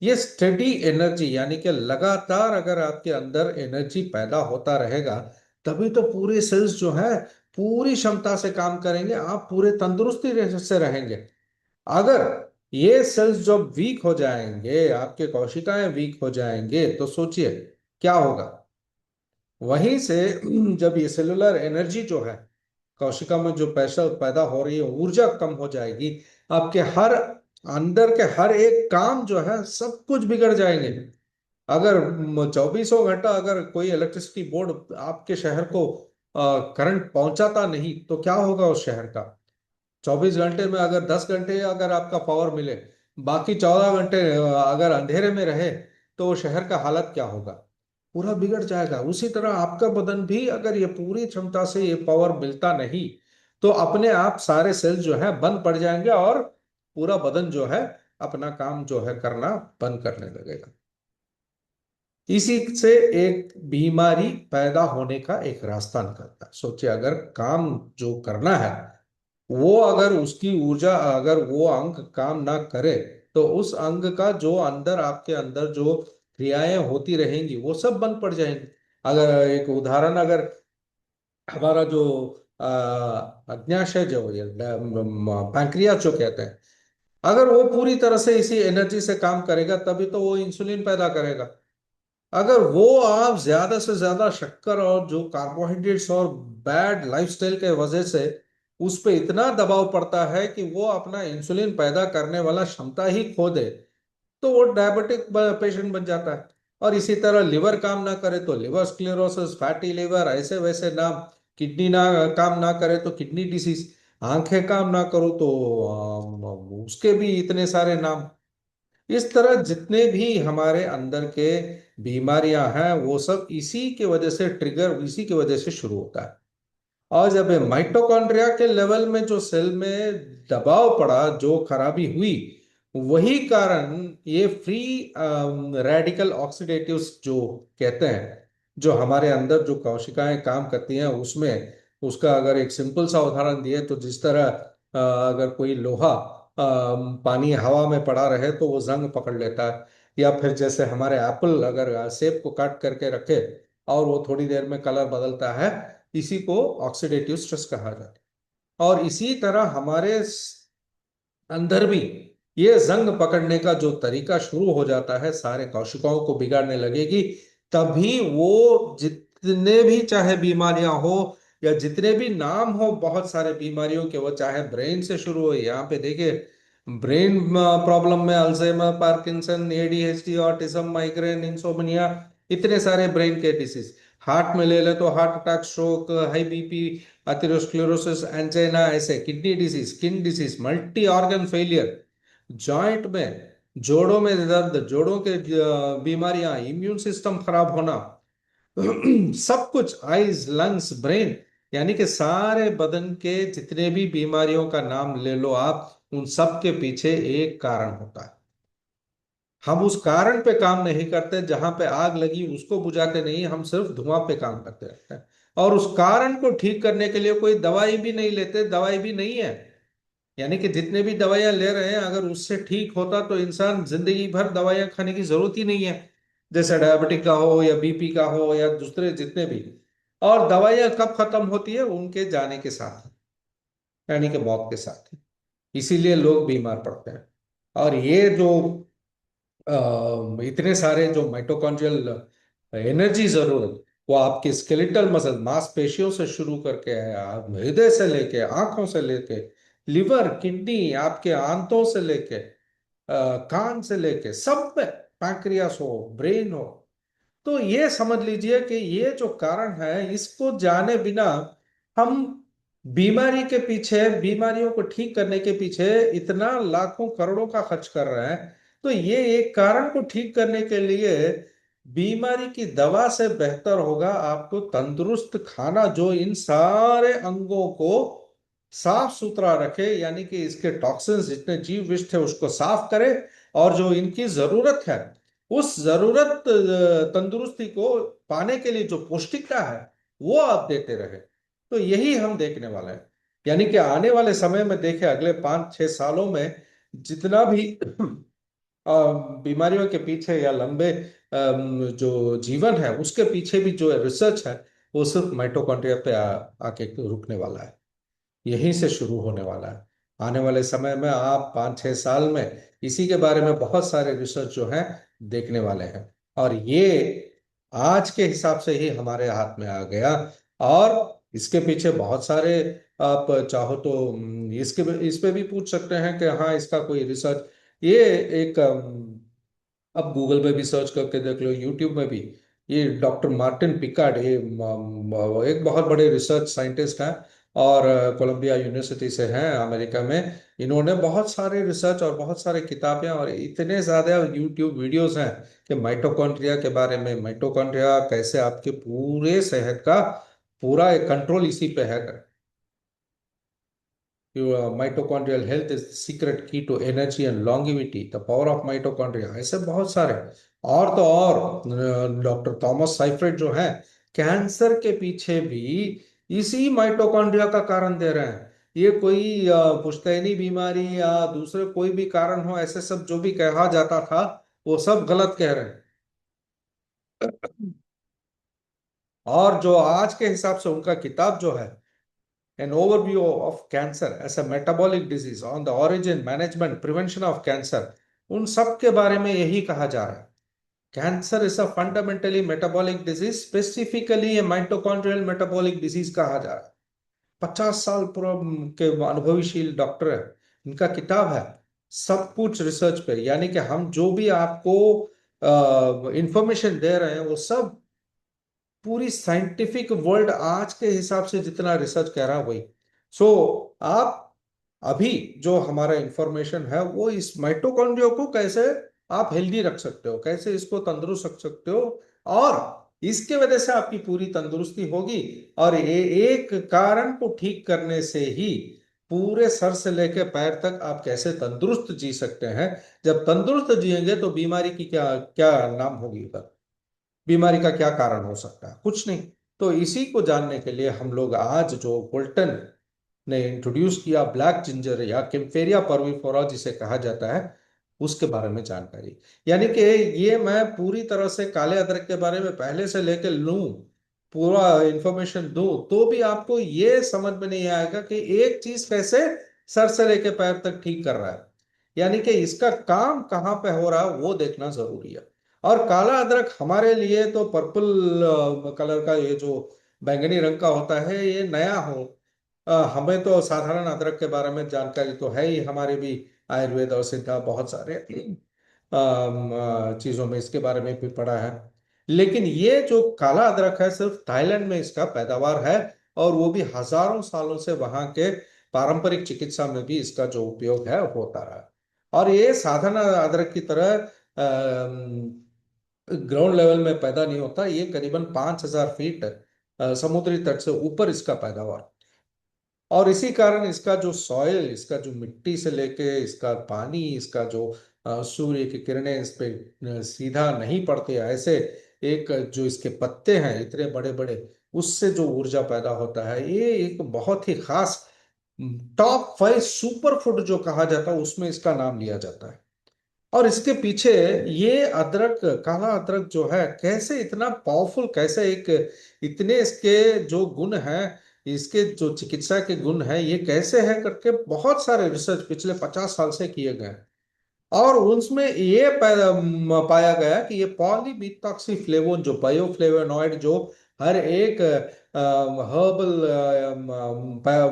S2: ये स्टेडी एनर्जी, यानी कि लगातार अगर आपके अंदर एनर्जी पैदा होता रहेगा, तभी तो पूरे सेल्स जो है पूरी क्षमता से काम करेंगे, आप पूरे तंदुरुस्ती से रहेंगे। अगर ये सेल्स जब वीक हो जाएंगे, आपके कोशिकाएं वीक हो जाएंगे, तो सोचिए क्या होगा। वहीं से जब ये सेलुलर एनर्जी जो है कोशिका में जो पैसा पैदा हो रही है, ऊर्जा कम हो जाएगी, आपके हर अंदर के हर एक काम जो है सब कुछ बिगड़ जाएंगे। अगर 24 घंटा अगर कोई इलेक्ट्रिसिटी बोर्ड आपके शहर को करंट पहुंचाता नहीं, तो क्या होगा उस शहर का? 24 घंटे में अगर 10 घंटे अगर आपका पावर मिले, बाकी 14 घंटे अगर अंधेरे में रहे, तो वो शहर का हालत क्या होगा? पूरा बिगड़ जाएगा। उसी तरह आपका बदन भी, अगर ये पूरी क्षमता से ये पावर मिलता नहीं, तो अपने आप सारे सेल्स जो है बंद पड़ जाएंगे, और पूरा बदन जो है अपना काम जो है करना बंद करने लगेगा। इसी से एक बीमारी पैदा होने का एक रास्ता निकलता है। सोचिए, अगर काम जो करना है, वो अगर उसकी ऊर्जा, अगर वो अंग काम ना करे, तो उस अंग का जो अंदर, आपके अंदर जो क्रियाएं होती रहेंगी, वो सब बंद पड़ जाएंगी। अगर एक उदाहरण, अगर हमारा जो अग्न्याशय जो ये पैंक्रियास जो कहते हैं, अगर वो पूरी तरह से इसी एनर्जी से काम करेगा, तभी तो वो इंसुलिन पैदा करेगा। अगर वो आप ज्यादा से ज्यादा शक्कर और जो कार्बोहाइड्रेट्स और बैड लाइफस्टाइल के वजह से उस पे इतना दबाव पड़ता है कि वो अपना इंसुलिन पैदा करने वाला क्षमता ही खो दे, तो वो डायबिटिक पेशेंट बन जाता है। और इसी तरह लिवर काम ना करे तो लिवर स्क्लेरोसिस, फैटी लिवर, ऐसे वैसे नाम। किडनी ना काम ना करे तो किडनी डिसीज। आंखें काम ना करो तो उसके भी इतने सारे नाम। इस तरह जितने भी हमारे अंदर के बीमारियां हैं, वो सब इसी की वजह से, ट्रिगर इसी की वजह से शुरू होता है। और जब माइटोकॉन्ड्रिया के लेवल में जो सेल में दबाव पड़ा, जो खराबी हुई, वही कारण ये फ्री रेडिकल ऑक्सीडेटिव्स जो कहते हैं, जो हमारे अंदर जो कोशिकाएं काम करती हैं उसमें, उसका अगर एक सिंपल सा उदाहरण दिए तो, जिस तरह अगर कोई लोहा पानी हवा में पड़ा रहे तो वो जंग पकड़ लेता है। या फिर जैसे हमारे एप्पल अगर सेब को काट करके रखे और वो थोड़ी देर में कलर बदलता है, इसी को ऑक्सीडेटिव स्ट्रेस कहा जाता है। और इसी तरह हमारे अंदर भी ये जंग पकड़ने का जो तरीका शुरू हो जाता है, सारे कोशिकाओं को बिगाड़ने लगेगी। तभी वो जितने भी चाहे बीमारियां हो या जितने भी नाम हो बहुत सारे बीमारियों के, वो चाहे ब्रेन से शुरू हो, यहाँ पे देखिए ब्रेन प्रॉब्लम में Alzheimer, Parkinson, ADHD, autism, migraine, insomnia, इतने सारे ब्रेन के डिसीज। हार्ट में ले ले तो heart attack, stroke, high BP, atherosclerosis, angina, ऐसे kidney disease, skin disease, multi organ failure, joint में, जोड़ों में दर्द, जोड़ों के बीमारियां, इम्यून सिस्टम खराब होना, सब कुछ, आईज, लंग्स, ब्रेन, यानी कि सारे बदन के जितने भी बीमारियों का नाम ले लो आप, उन सब के पीछे एक कारण होता है। हम उस कारण पे काम नहीं करते, जहां पे आग लगी उसको बुझाते नहीं, हम सिर्फ धुआं पे काम करते रहते हैं। और उस कारण को ठीक करने के लिए कोई दवाई भी नहीं लेते, दवाई भी नहीं है। यानी कि जितने भी दवाइयां ले रहे हैं, अगर उससे ठीक होता तो इंसान जिंदगी भर दवाइयां खाने की जरूरत ही नहीं है। जैसे डायबिटिक का हो या बीपी का हो या दूसरे जितने भी। और दवाइयां कब खत्म होती है? उनके जाने के साथ, यानी कि मौत के साथ। इसीलिए लोग बीमार पड़ते हैं। और ये जो इतने सारे जो माइटोकॉन्ड्रियल एनर्जी जरूरत, वो आपके स्केलेटल मसल, मांसपेशियों से शुरू करके आप हृदय से लेके, आंखों से लेके, लिवर, किडनी, आपके आंतों से लेके, कान से लेके, सब में, पैंक्रियास हो, ब्रेन हो। तो ये समझ लीजिए कि ये जो कारण है, इसको जाने बिना हम बीमारी के पीछे, बीमारियों को ठीक करने के पीछे इतना लाखों करोड़ों का खर्च कर रहे हैं। तो ये एक कारण को ठीक करने के लिए बीमारी की दवा से बेहतर होगा आपको तंदुरुस्त खाना, जो इन सारे अंगों को साफ सुथरा रखे, यानी कि इसके टॉक्सिन्स, जितने जीव विष्ट है उसको साफ करे, और जो इनकी जरूरत है, उस जरूरत तंदुरुस्ती को पाने के लिए जो पौष्टिकता है वो आप देते रहे। तो यही हम देखने वाले हैं। यानी कि आने वाले समय में देखें, अगले 5-6 सालों में जितना भी बीमारियों के पीछे या लंबे जो जीवन है उसके पीछे भी जो रिसर्च है, वो सिर्फ माइटोकॉन्ड्रिया पे आके रुकने वाला है। यहीं से शुरू होने वाला है। आने वाले समय में आप 5-6 साल में इसी के बारे में बहुत सारे रिसर्च जो है देखने वाले हैं। और ये आज के हिसाब से ही हमारे हाथ में आ गया। और इसके पीछे बहुत सारे, आप चाहो तो इस पे भी पूछ सकते हैं कि हाँ इसका कोई रिसर्च, ये एक अब गूगल पे भी सर्च करके देख लो, यूट्यूब में भी। ये डॉक्टर मार्टिन पिकार्ड, ये एक बहुत बड़े रिसर्च साइंटिस्ट हैं, और कोलंबिया यूनिवर्सिटी से हैं अमेरिका में। इन्होंने बहुत सारे रिसर्च और बहुत सारे किताबें और इतने ज्यादा यूट्यूब वीडियोस हैं कि माइटोकॉन्ड्रिया के बारे में, माइटोकॉन्ड्रिया कैसे आपके पूरे सेहत का पूरा एक कंट्रोल इसी पे है। Your mitochondrial health is the secret key to energy and longevity. The power of mitochondria, ऐसे बहुत सारे। और तो और डॉक्टर थॉमस साइफ्रेड जो है, कैंसर के पीछे भी इसी माइटोकॉन्ड्रिया का कारण दे रहे हैं। ये कोई पुश्तैनी बीमारी या दूसरे कोई भी कारण हो, ऐसे सब जो भी कहा जाता था वो सब गलत कह रहे हैं। और जो आज के हिसाब से उनका किताब जो है, an overview of cancer as a metabolic disease on the origin, management, prevention of cancer, उन सब के बारे में यही कहा जा रहा है। Cancer is a fundamentally metabolic disease, specifically ये माइटोकॉन्ड्रियल मेटाबॉलिक डिजीज कहा जा रहा है। 50 साल पूर्व के अनुभवीशील डॉक्टर है, इनका किताब है, सब कुछ रिसर्च पे। यानी कि हम जो भी आपको इंफॉर्मेशन दे रहे हैं वो सब पूरी साइंटिफिक वर्ल्ड आज के हिसाब से जितना रिसर्च कह रहा है वही। सो आप अभी जो हमारा इंफॉर्मेशन है वो इस माइटोकॉन्ड्रिया को कैसे आप हेल्दी रख सकते हो, कैसे इसको तंदुरुस्त रख सकते हो, और इसके वजह से आपकी पूरी तंदुरुस्ती होगी। और ये एक कारण को ठीक करने से ही पूरे सर से लेकर पैर तक आप कैसे तंदुरुस्त जी सकते हैं। जब तंदुरुस्त जिएंगे तो बीमारी की क्या क्या नाम होगी उधर, बीमारी का क्या कारण हो सकता है? कुछ नहीं। तो इसी को जानने के लिए हम लोग आज जो बोल्टन ने इंट्रोड्यूस किया ब्लैक जिंजर या किम्फेरिया परविफोरा जिसे कहा जाता है, उसके बारे में जानकारी। यानी कि ये मैं पूरी तरह से काले अदरक के बारे में पहले से लेकर लूं, पूरा इंफॉर्मेशन दूं, तो भी आपको ये समझ में नहीं आएगा कि एक चीज कैसे सर से लेकर पैर तक ठीक कर रहा है। यानी कि इसका काम कहाँ पे हो रहा है वो देखना जरूरी है। और काला अदरक हमारे लिए तो पर्पल कलर का, ये जो बैंगनी रंग का होता है, ये नया हो। हमें तो साधारण अदरक के बारे में जानकारी तो है ही, हमारे भी आयुर्वेद और सिद्धा बहुत सारे चीजों में इसके बारे में भी पढ़ा है। लेकिन ये जो काला अदरक है सिर्फ थाईलैंड में इसका पैदावार है, और वो भी हजारों सालों से वहां के पारंपरिक चिकित्सा में भी इसका जो उपयोग है होता रहा है। और ये साधारण अदरक की तरह ग्राउंड लेवल में पैदा नहीं होता, ये करीबन 5,000 फीट समुद्री तट से ऊपर इसका पैदावार। और इसी कारण इसका जो सॉइल, इसका जो मिट्टी से लेके इसका पानी, इसका जो सूर्य की किरणें इस पे सीधा नहीं पड़ते, ऐसे एक जो इसके पत्ते हैं इतने बड़े बड़े, उससे जो ऊर्जा पैदा होता है, ये एक बहुत ही खास टॉप 5 सुपर फूड जो कहा जाता है उसमें इसका नाम लिया जाता है। और इसके पीछे ये अदरक, काला अदरक जो है कैसे इतना पावरफुल, कैसे एक इतने इसके जो गुण हैं, इसके जो चिकित्सा के गुण हैं, ये कैसे है करके बहुत सारे रिसर्च पिछले 50 साल से किए गए हैं। और उसमें ये पाया गया कि ये पॉलीमिथॉक्सीफ्लेवोन जो बायोफ्लेवोनॉइड जो हर एक हर्बल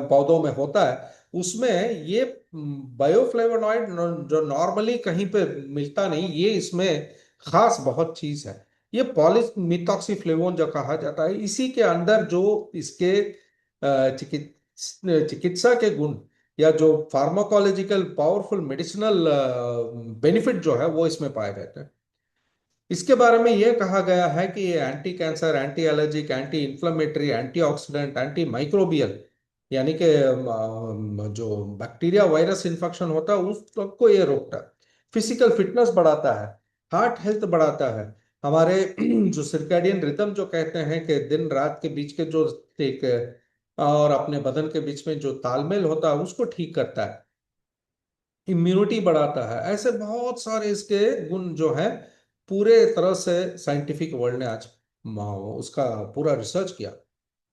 S2: पौधों में होता है, उसमें ये बायोफ्लेवोनॉइड जो नॉर्मली कहीं पे मिलता नहीं, ये इसमें खास बहुत चीज है। ये पॉलीमिथॉक्सीफ्लेवोन जो कहा जाता है, इसी के अंदर जो इसके चिकित्सा के गुण या जो फार्माकोलॉजिकल पावरफुल मेडिसिनल बेनिफिट जो है वो इसमें पाए जाते हैं। इसके बारे में यह कहा गया है कि ये anti cancer, anti allergic, anti inflammatory, antioxidant, anti microbial, यानी कि जो बैक्टीरिया वायरस इन्फेक्शन होता है उस सबको ये रोकता है। फिजिकल फिटनेस बढ़ाता है, हार्ट हेल्थ बढ़ाता है, हमारे जो सर्कैडियन रिदम जो कहते हैं कि दिन रात के बीच के जो एक और अपने बदन के बीच में जो तालमेल होता है उसको ठीक करता है, इम्यूनिटी बढ़ाता है। ऐसे बहुत सारे इसके गुण जो है पूरे तरह से साइंटिफिक वर्ल्ड ने आज उसका पूरा रिसर्च किया।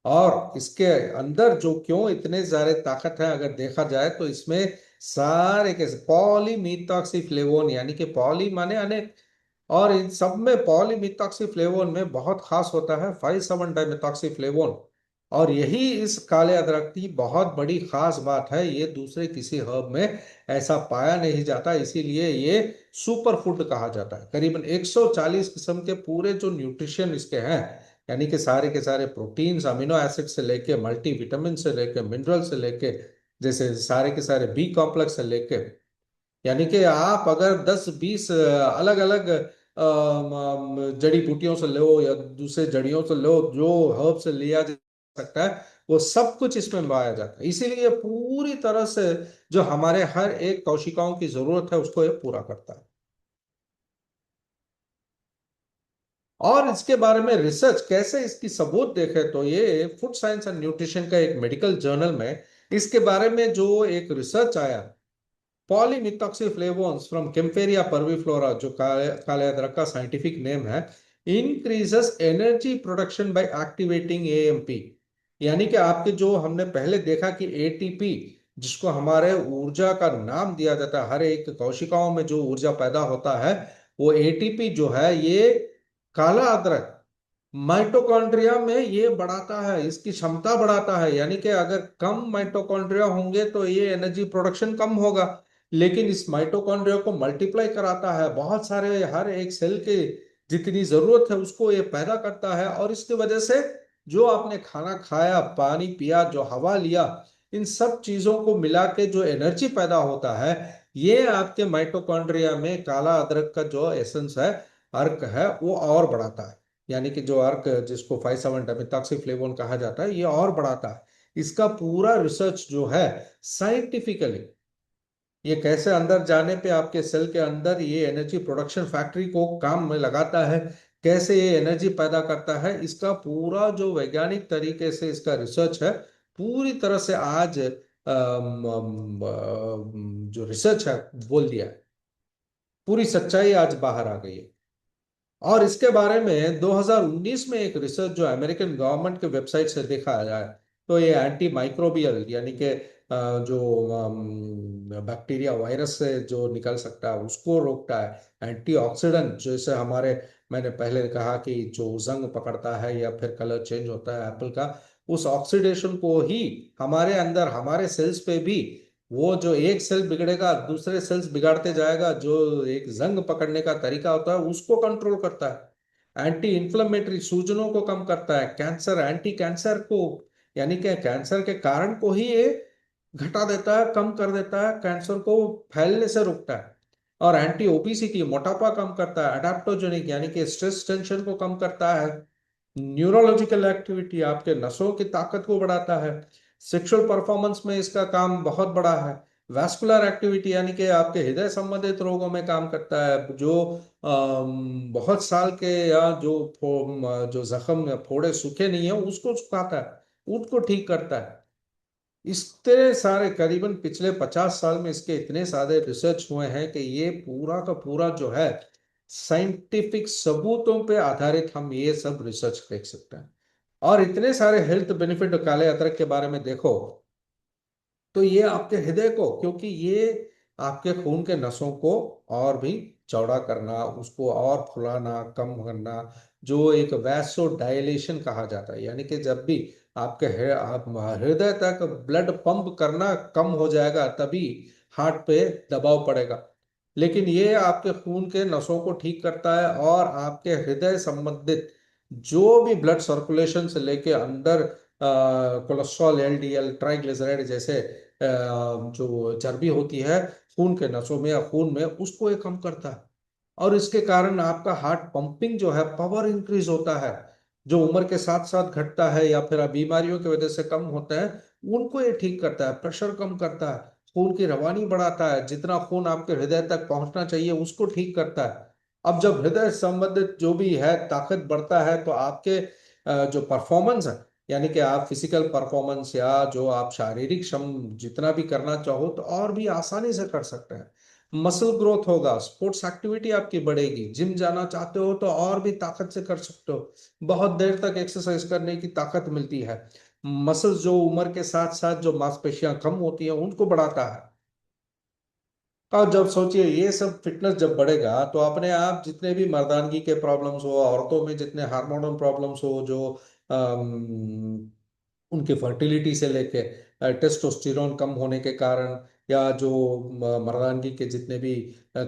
S2: और इसके अंदर जो क्यों इतने सारे ताकत है अगर देखा जाए तो इसमें सारे के पॉलीमिथॉक्सीफ्लेवोन, यानी कि पॉली माने अनेक, और इन सब में पॉलीमिथॉक्सीफ्लेवोन में बहुत खास होता है 5,7 डाइमिथॉक्सीफ्लेवोन। और यही इस काले अदरक की बहुत बड़ी खास बात है, ये दूसरे किसी हर्ब में ऐसा पाया नहीं जाता, इसीलिए ये सुपर फूड कहा जाता है। करीबन 140 किस्म के पूरे जो न्यूट्रिशन इसके हैं, यानी कि सारे के सारे प्रोटीन्स, अमीनो एसिड से लेके मल्टी विटामिन से लेके मिनरल से लेके, जैसे सारे के सारे बी कॉम्प्लेक्स से लेके, यानी कि आप अगर 10-20 अलग अलग जड़ी बूटियों से लो या दूसरे जड़ियों से लो जो हर्ब से लिया जा सकता है, वो सब कुछ इसमें पाया जाता है। इसीलिए ये पूरी तरह से जो हमारे हर एक कोशिकाओं की जरूरत है उसको ये पूरा करता है। और इसके बारे में रिसर्च कैसे, इसकी सबूत देखें तो ये फूड साइंस एंड न्यूट्रिशन का एक मेडिकल जर्नल में इसके बारे में जो एक रिसर्च आया, पॉलीमिथॉक्सीफ्लेवोन्स फ्रॉम केम्फेरिया परविफ्लोरा, जो काले अदरक का साइंटिफिक नेम है, increases energy production by activating AMP. यानी कि आपके जो हमने पहले देखा कि एटीपी, जिसको हमारे ऊर्जा का नाम दिया जाता है, हर एक कोशिकाओं में जो ऊर्जा पैदा होता है, वो एटीपी जो है ये काला अदरक माइटोकॉन्ड्रिया में ये बढ़ाता है, इसकी क्षमता बढ़ाता है। यानी कि अगर कम माइटोकॉन्ड्रिया होंगे तो ये एनर्जी प्रोडक्शन कम होगा, लेकिन इस माइटोकॉन्ड्रिया को मल्टीप्लाई कराता है, बहुत सारे हर एक सेल के जितनी जरूरत है उसको ये पैदा करता है। और इसकी वजह से जो आपने खाना खाया, पानी पिया, जो हवा लिया, इन सब चीजों को मिला के जो एनर्जी पैदा होता है, ये आपके माइटोकॉन्ड्रिया में काला अदरक का जो एसेंस है, अर्क है, वो और बढ़ाता है। यानी कि जो अर्क जिसको 5,7 डाइमिथॉक्सीफ्लेवोन कहा जाता है, ये और बढ़ाता है। इसका पूरा रिसर्च जो है साइंटिफिकली, ये कैसे अंदर जाने पे आपके सेल के अंदर ये एनर्जी प्रोडक्शन फैक्ट्री को काम में लगाता है, कैसे ये एनर्जी पैदा करता है, इसका पूरा जो वैज्ञानिक तरीके से इसका रिसर्च है, पूरी तरह से आज जो रिसर्च है बोल दिया है। पूरी सच्चाई आज बाहर आ गई है। और इसके बारे में 2019 में एक रिसर्च जो अमेरिकन गवर्नमेंट के वेबसाइट से देखा जाए, तो ये एंटी माइक्रोबियल यानी कि जो बैक्टीरिया वायरस से जो निकल सकता है उसको रोकता है। एंटीऑक्सीडेंट जैसे हमारे, मैंने पहले कहा कि जो जंग पकड़ता है या फिर कलर चेंज होता है एप्पल का, उस ऑक्सीडेशन को ही हमारे अंदर हमारे सेल्स पे भी, वो जो एक सेल बिगड़ेगा दूसरे सेल्स बिगाड़ते जाएगा, जो एक जंग पकड़ने का तरीका होता है उसको कंट्रोल करता है। एंटी इंफ्लेमेटरी, सूजनों को कम करता है। कैंसर, एंटी कैंसर को यानी कि कैंसर के कारण को ही ये घटा देता है, कम कर देता है, कैंसर को फैलने से रोकता है। और एंटी ओबेसिटी, मोटापा कम करता है। अडेप्टोजेनिक यानी कि स्ट्रेस टेंशन को कम करता है। न्यूरोलॉजिकल एक्टिविटी, आपके नसों की ताकत को बढ़ाता है। सेक्सुअल परफॉर्मेंस में इसका काम बहुत बड़ा है। वैस्कुलर एक्टिविटी यानी कि आपके हृदय संबंधित रोगों में काम करता है। जो बहुत साल के या जो जख्म या फोड़े सूखे नहीं है उसको सुखाता है, उनको ठीक करता है। इतने सारे, करीबन पिछले 50 साल में इसके इतने सारे रिसर्च हुए हैं कि ये पूरा का पूरा जो है साइंटिफिक सबूतों पे आधारित हम ये सब रिसर्च देख सकते हैं। और इतने सारे हेल्थ बेनिफिट काले अदरक के बारे में देखो, तो ये आपके हृदय को, क्योंकि ये आपके खून के नसों को और भी चौड़ा करना, उसको और फुलाना, कम करना, जो एक वैसो डायलेशन कहा जाता है, यानी कि जब भी आपके आप हृदय तक ब्लड पंप करना कम हो जाएगा तभी हार्ट पे दबाव पड़ेगा। लेकिन ये आपके खून के नसों को ठीक करता है और आपके हृदय संबंधित जो भी ब्लड सर्कुलेशन से लेके अंदर कोलेस्ट्रॉल, एलडीएल, ट्राइग्लिसराइड जैसे जो चर्बी होती है खून के नसों में या खून में, उसको ये कम करता है। और इसके कारण आपका हार्ट पंपिंग जो है पावर इंक्रीज होता है, जो उम्र के साथ साथ घटता है या फिर बीमारियों की वजह से कम होता है, उनको ये ठीक करता है। प्रेशर कम करता है, खून की रवानी बढ़ाता है, जितना खून आपके हृदय तक पहुंचना चाहिए उसको ठीक करता है। अब जब हृदय संबंधित जो भी है ताकत बढ़ता है, तो आपके जो परफॉर्मेंस है, यानी कि आप फिजिकल परफॉर्मेंस या जो आप शारीरिक श्रम जितना भी करना चाहो तो और भी आसानी से कर सकते हैं। मसल ग्रोथ होगा, स्पोर्ट्स एक्टिविटी आपकी बढ़ेगी, जिम जाना चाहते हो तो और भी ताकत से कर सकते हो, बहुत देर तक एक्सरसाइज करने की ताकत मिलती है। मसल्स जो उम्र के साथ साथ जो मांसपेशियां कम होती हैं उनको बढ़ाता है। और जब सोचिए ये सब फिटनेस जब बढ़ेगा तो अपने आप जितने भी मर्दानगी के प्रॉब्लम्स हो, औरतों में जितने हार्मोनल प्रॉब्लम्स हो, जो उनकी फर्टिलिटी से लेके टेस्टोस्टेरोन कम होने के कारण, या जो मर्दानगी के जितने भी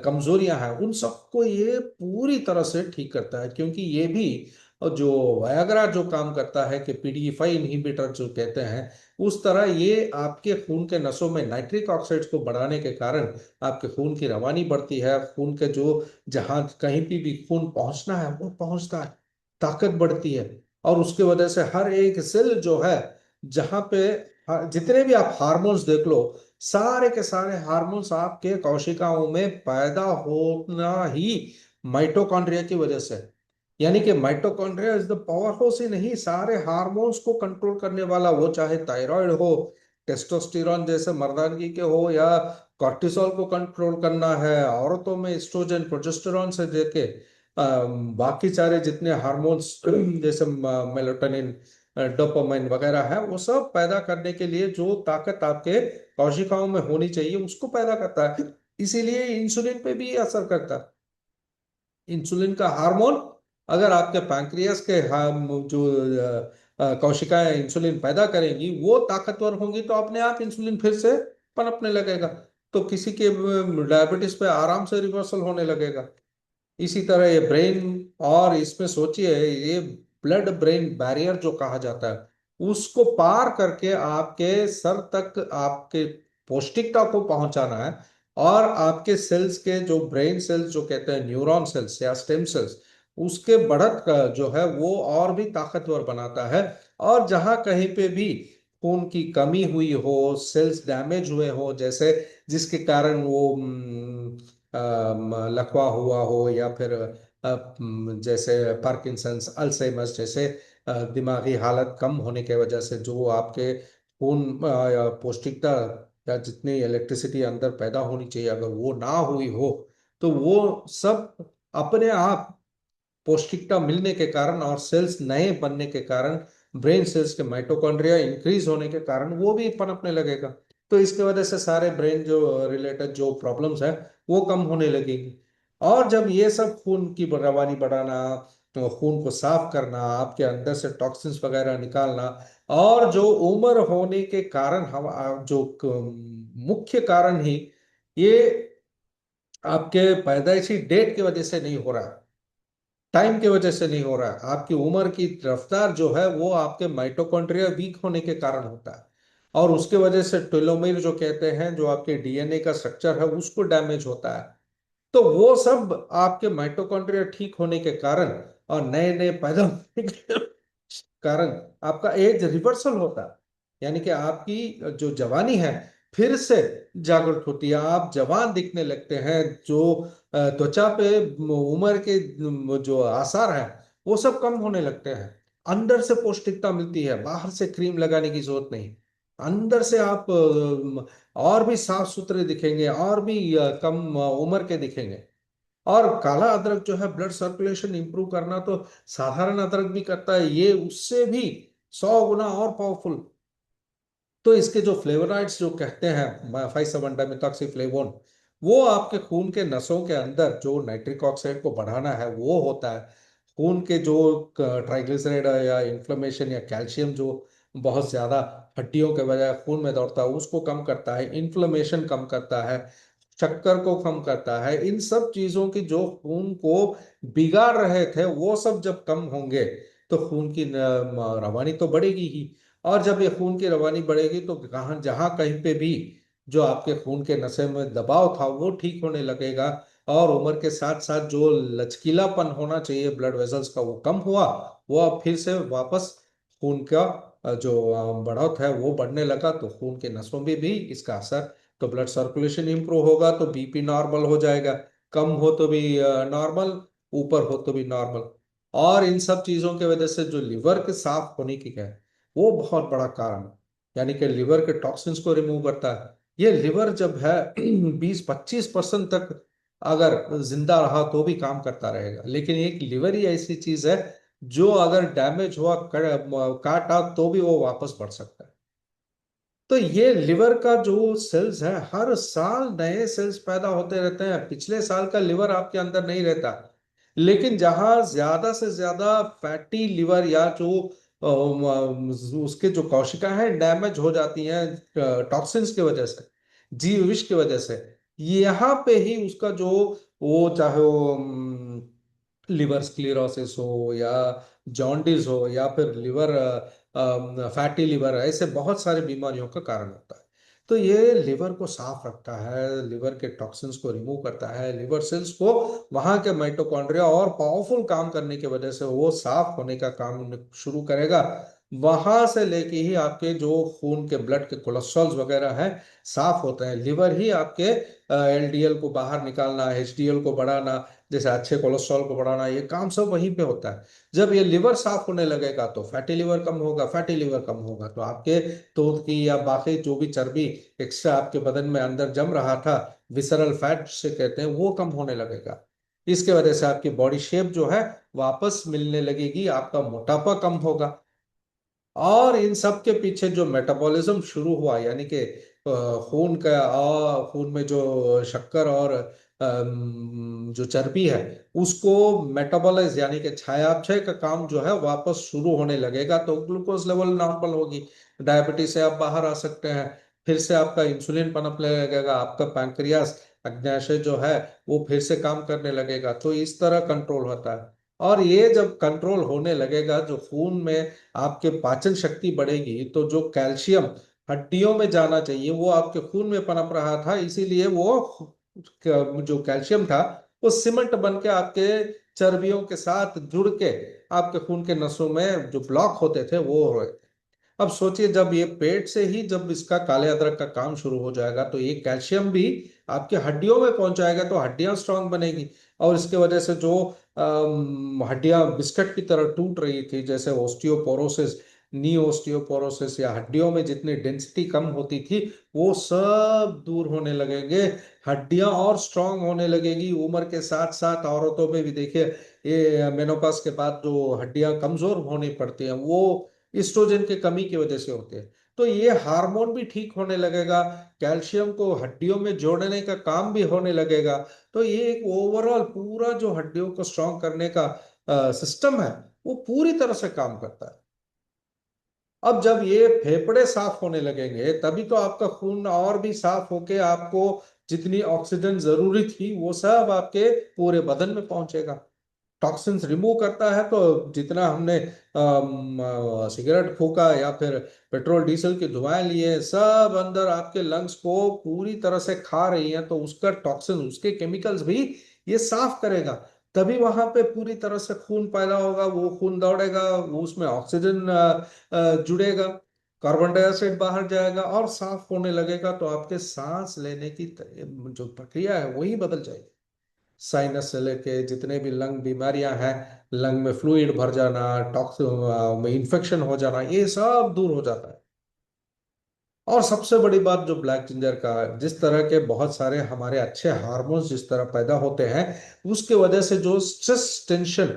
S2: कमजोरियां हैं, उन सबको ये पूरी तरह से ठीक करता है। क्योंकि ये भी जो वयाग्रा जो काम करता है कि पीडीई5 इनहिबिटर जो कहते हैं, उस तरह ये आपके खून के नसों में नाइट्रिक ऑक्साइड्स को बढ़ाने के कारण आपके खून की रवानी बढ़ती है। खून के जो जहां कहीं भी खून पहुंचना है वो पहुंचता है, ताकत बढ़ती है। और उसकी वजह से हर एक सेल जो है, जहां पे जितने भी आप हार्मोन्स देख लो, सारे के सारे हार्मोन्स आपके कोशिकाओं में पैदा होना ही माइटोकॉन्ड्रिया की वजह से। यानी कि mitochondria is the powerhouse ही नहीं, सारे हार्मोन्स को कंट्रोल करने वाला, वो चाहे थायराइड हो, टेस्टोस्टेरोन जैसे मर्दानगी के हो, या कॉर्टिसोल को कंट्रोल करना है औरतों में, एस्ट्रोजन, प्रोजेस्टेरॉन से लेके बाकी सारे जितने हार्मोन्स जैसे मेलाटोनिन, डोपामाइन वगैरह है, वो सब पैदा करने के लिए जो ताकत आपके कोशिकाओं में होनी चाहिए उसको पैदा करता है। इसीलिए इंसुलिन पे भी असर करता है। इंसुलिन का हार्मोन, अगर आपके पैंक्रियास के जो कोशिकाएं इंसुलिन पैदा करेंगी वो ताकतवर होंगी, तो अपने आप इंसुलिन फिर से पनपने लगेगा। तो किसी के डायबिटीज पे आराम से रिवर्सल होने लगेगा। इसी तरह ये ब्रेन, और इसमें सोचिए ये ब्लड ब्रेन बैरियर जो कहा जाता है, उसको पार करके आपके सर तक आपके पौष्टिकता को पहुंचाना है। और आपके सेल्स के जो ब्रेन सेल्स जो कहते हैं न्यूरॉन सेल्स या स्टेम सेल्स, उसके बढ़त का जो है वो और भी ताकतवर बनाता है। और जहां कहीं पे भी खून की कमी हुई हो, सेल्स डैमेज हुए हो, जैसे जिसके कारण वो लकवा हुआ हो, या फिर जैसे पार्किंसंस, अल्जाइमर्स जैसे दिमागी हालत कम होने के वजह से जो आपके खून या पौष्टिकता या जितनी इलेक्ट्रिसिटी अंदर पैदा होनी चाहिए अगर वो ना हुई हो, तो वो सब अपने आप पौष्टिकता मिलने के कारण और सेल्स नए बनने के कारण, ब्रेन सेल्स के माइटोकॉन्ड्रिया इंक्रीज होने के कारण वो भी पनपने लगेगा। तो इसकी वजह से सारे ब्रेन जो रिलेटेड जो प्रॉब्लम्स है वो कम होने लगेगी। और जब ये सब खून की रवानी बढ़ाना, तो खून को साफ करना, आपके अंदर से टॉक्सिन्स वगैरह निकालना, और जो उम्र होने के कारण हम जो मुख्य कारण ही ये आपके पैदाइशी डेट की वजह से नहीं हो रहा, टाइम की वजह से नहीं हो रहा है, आपकी उम्र की रफ्तार जो है वो आपके माइटोकॉन्ड्रिया वीक होने के कारण होता है। और उसके वजह से टेलोमेर जो कहते हैं, जो आपके डीएनए का स्ट्रक्चर है उसको डैमेज होता है। तो वो सब आपके माइटोकॉन्ड्रिया ठीक होने के कारण और नए नए पैदा होने के कारण आपका एज रिवर्सल होता है। यानी कि आपकी जो जवानी है फिर से जागृत होती है, आप जवान दिखने लगते हैं। जो त्वचा पे उम्र के जो आसार है वो सब कम होने लगते हैं। अंदर से पौष्टिकता मिलती है, बाहर से क्रीम लगाने की जरूरत नहीं। अंदर से आप और भी साफ सुथरे दिखेंगे, और भी कम उम्र के दिखेंगे। और काला अदरक जो है ब्लड सर्कुलेशन इंप्रूव करना तो साधारण अदरक भी करता है, ये उससे भी 100 गुना और पावरफुल। तो इसके जो फ्लेवोनॉइड्स जो कहते हैं 5,7-डाइमेथॉक्सीफ्लेवोन, वो आपके खून के नसों के अंदर जो नाइट्रिक ऑक्साइड को बढ़ाना है वो होता है। खून के जो ट्राइग्लिसराइड या इन्फ्लेमेशन या कैल्शियम जो बहुत ज्यादा हड्डियों के बजाय खून में दौड़ता है उसको कम करता है, इन्फ्लेमेशन कम करता है, शक्कर को कम करता है। इन सब चीजों की जो खून को बिगाड़ रहे थे वो सब जब कम होंगे तो खून की रवानी तो बढ़ेगी ही। और जब ये खून की रवानी बढ़ेगी तो कहाँ जहां कहीं पे भी जो आपके खून के नशे में दबाव था वो ठीक होने लगेगा। और उम्र के साथ साथ जो लचकीलापन होना चाहिए ब्लड वेसल्स का वो कम हुआ, वो अब फिर से वापस खून का जो बढ़ोत है वो बढ़ने लगा, तो खून के नसों में भी इसका असर। तो ब्लड सर्कुलेशन इंप्रूव होगा तो बीपी नॉर्मल हो जाएगा, कम हो तो भी नॉर्मल, ऊपर हो तो भी नॉर्मल। और इन सब चीजों की वजह से जो लिवर के साफ होने की है वो बहुत बड़ा कारण है। यानी कि लिवर के टॉक्सिन्स को रिमूव करता है। ये लिवर जब है 20-25% तक अगर जिंदा रहा तो भी काम करता रहेगा, लेकिन एक लिवर ही ऐसी चीज है जो अगर डैमेज हुआ, काटा, तो भी वो वापस बढ़ सकता है। तो ये लिवर का जो सेल्स है हर साल नए सेल्स पैदा होते रहते हैं। पिछले साल का लिवर आपके अंदर नहीं रहता। लेकिन जहां ज्यादा से ज्यादा फैटी लिवर या जो उसके जो कोशिकाएं हैं डैमेज हो जाती हैं टॉक्सिन्स की वजह से, जीव विष की वजह से, यहाँ पे ही उसका जो वो चाहे वो लिवर स्क्लेरोसिस हो या जॉन्डिस हो या फिर लिवर फैटी लिवर, ऐसे बहुत सारी बीमारियों का कारण होता है। तो ये लिवर को साफ रखता है, लिवर के टॉक्सिन्स को रिमूव करता है, लिवर सेल्स को वहां के माइटोकॉन्ड्रिया और पावरफुल काम करने की वजह से वो साफ होने का काम शुरू करेगा। वहां से लेके ही आपके जो खून के ब्लड के कोलेस्ट्रॉल वगैरह हैं साफ होते हैं। लिवर ही आपके एलडीएल को बाहर निकालना, एचडीएल को बढ़ाना, जैसे अच्छे कोलेस्ट्रॉल को बढ़ाना, ये काम सब वहीं पे होता है। जब ये लिवर साफ होने लगेगा तो फैटी लिवर कम होगा, फैटी लिवर कम होगा तो आपके दूध की या बाकी जो भी चर्बी एक्स्ट्रा आपके बदन में अंदर जम रहा था, विसरल फैट से कहते हैं, वो कम होने लगेगा। इसके वजह से आपकी बॉडी शेप जो है वापस मिलने लगेगी, आपका मोटापा कम होगा। और इन सब के पीछे जो मेटाबॉलिज्म शुरू हुआ, यानी कि खून का खून में जो शक्कर और जो चर्बी है उसको मेटाबॉलाइज यानी कि चयापचय का काम जो है वापस शुरू होने लगेगा, तो ग्लूकोज लेवल नॉर्मल होगी, डायबिटीज से आप बाहर आ सकते हैं। फिर से आपका इंसुलिन पनपने लगेगा, आपका पैंक्रियास अग्न्याशय जो है वो फिर से काम करने लगेगा। तो इस तरह कंट्रोल होता है। और ये जब कंट्रोल होने लगेगा, जो खून में आपके पाचन शक्ति बढ़ेगी, तो जो कैल्शियम हड्डियों में जाना चाहिए वो आपके खून में पनप रहा था, इसीलिए वो जो कैल्शियम था वो सीमेंट बन के आपके चर्बियों के साथ जुड़ के आपके खून के नसों में जो ब्लॉक होते थे वो हो रहे थे। अब सोचिए जब ये पेट से ही जब इसका काले अदरक का काम शुरू हो जाएगा तो ये कैल्शियम भी आपके हड्डियों में पहुंचाएगा, तो हड्डियां स्ट्रांग बनेगी। और इसके वजह से जो हड्डियां बिस्किट की तरह टूट रही थी, जैसे ऑस्टियोपोरोसिस, नी ऑस्टियोपोरोसिस या हड्डियों में जितनी डेंसिटी कम होती थी वो सब दूर होने लगेंगे। हड्डियां और स्ट्रांग होने लगेगी। उम्र के साथ साथ औरतों में भी देखिए, ये मेनोपास के बाद जो हड्डियां कमजोर होनी पड़ती हैं वो ईस्ट्रोजन की कमी की वजह से होती है। तो ये हार्मोन भी ठीक होने लगेगा, कैल्शियम को हड्डियों में जोड़ने का काम भी होने लगेगा। तो ये एक ओवरऑल पूरा जो हड्डियों को स्ट्रांग करने का सिस्टम है वो पूरी तरह से काम करता है। अब जब ये फेफड़े साफ होने लगेंगे तभी तो आपका खून और भी साफ होके आपको जितनी ऑक्सीजन जरूरी थी वो सब आपके पूरे बदन में पहुंचेगा। टॉक्सिन्स रिमूव करता है तो जितना हमने सिगरेट फूका या फिर पेट्रोल डीजल के धुआं लिए सब अंदर आपके लंग्स को पूरी तरह से खा रही है, तो उसका टॉक्सिन उसके केमिकल्स भी ये साफ करेगा। तभी वहां पे पूरी तरह से खून पैदा होगा, वो खून दौड़ेगा, वो उसमें ऑक्सीजन जुड़ेगा, कार्बन डाइऑक्साइड बाहर जाएगा और साफ होने लगेगा। तो आपके सांस लेने की जो प्रक्रिया है वही बदल जाएगी। साइनस से लेके जितने भी लंग बीमारियां हैं, लंग में फ्लूइड भर जाना, टॉक्स में इंफेक्शन हो जाना, ये सब दूर हो जाता है। और सबसे बड़ी बात जो ब्लैक जिंजर का, जिस तरह के बहुत सारे हमारे अच्छे हार्मोन्स जिस तरह पैदा होते हैं उसके वजह से जो स्ट्रेस टेंशन,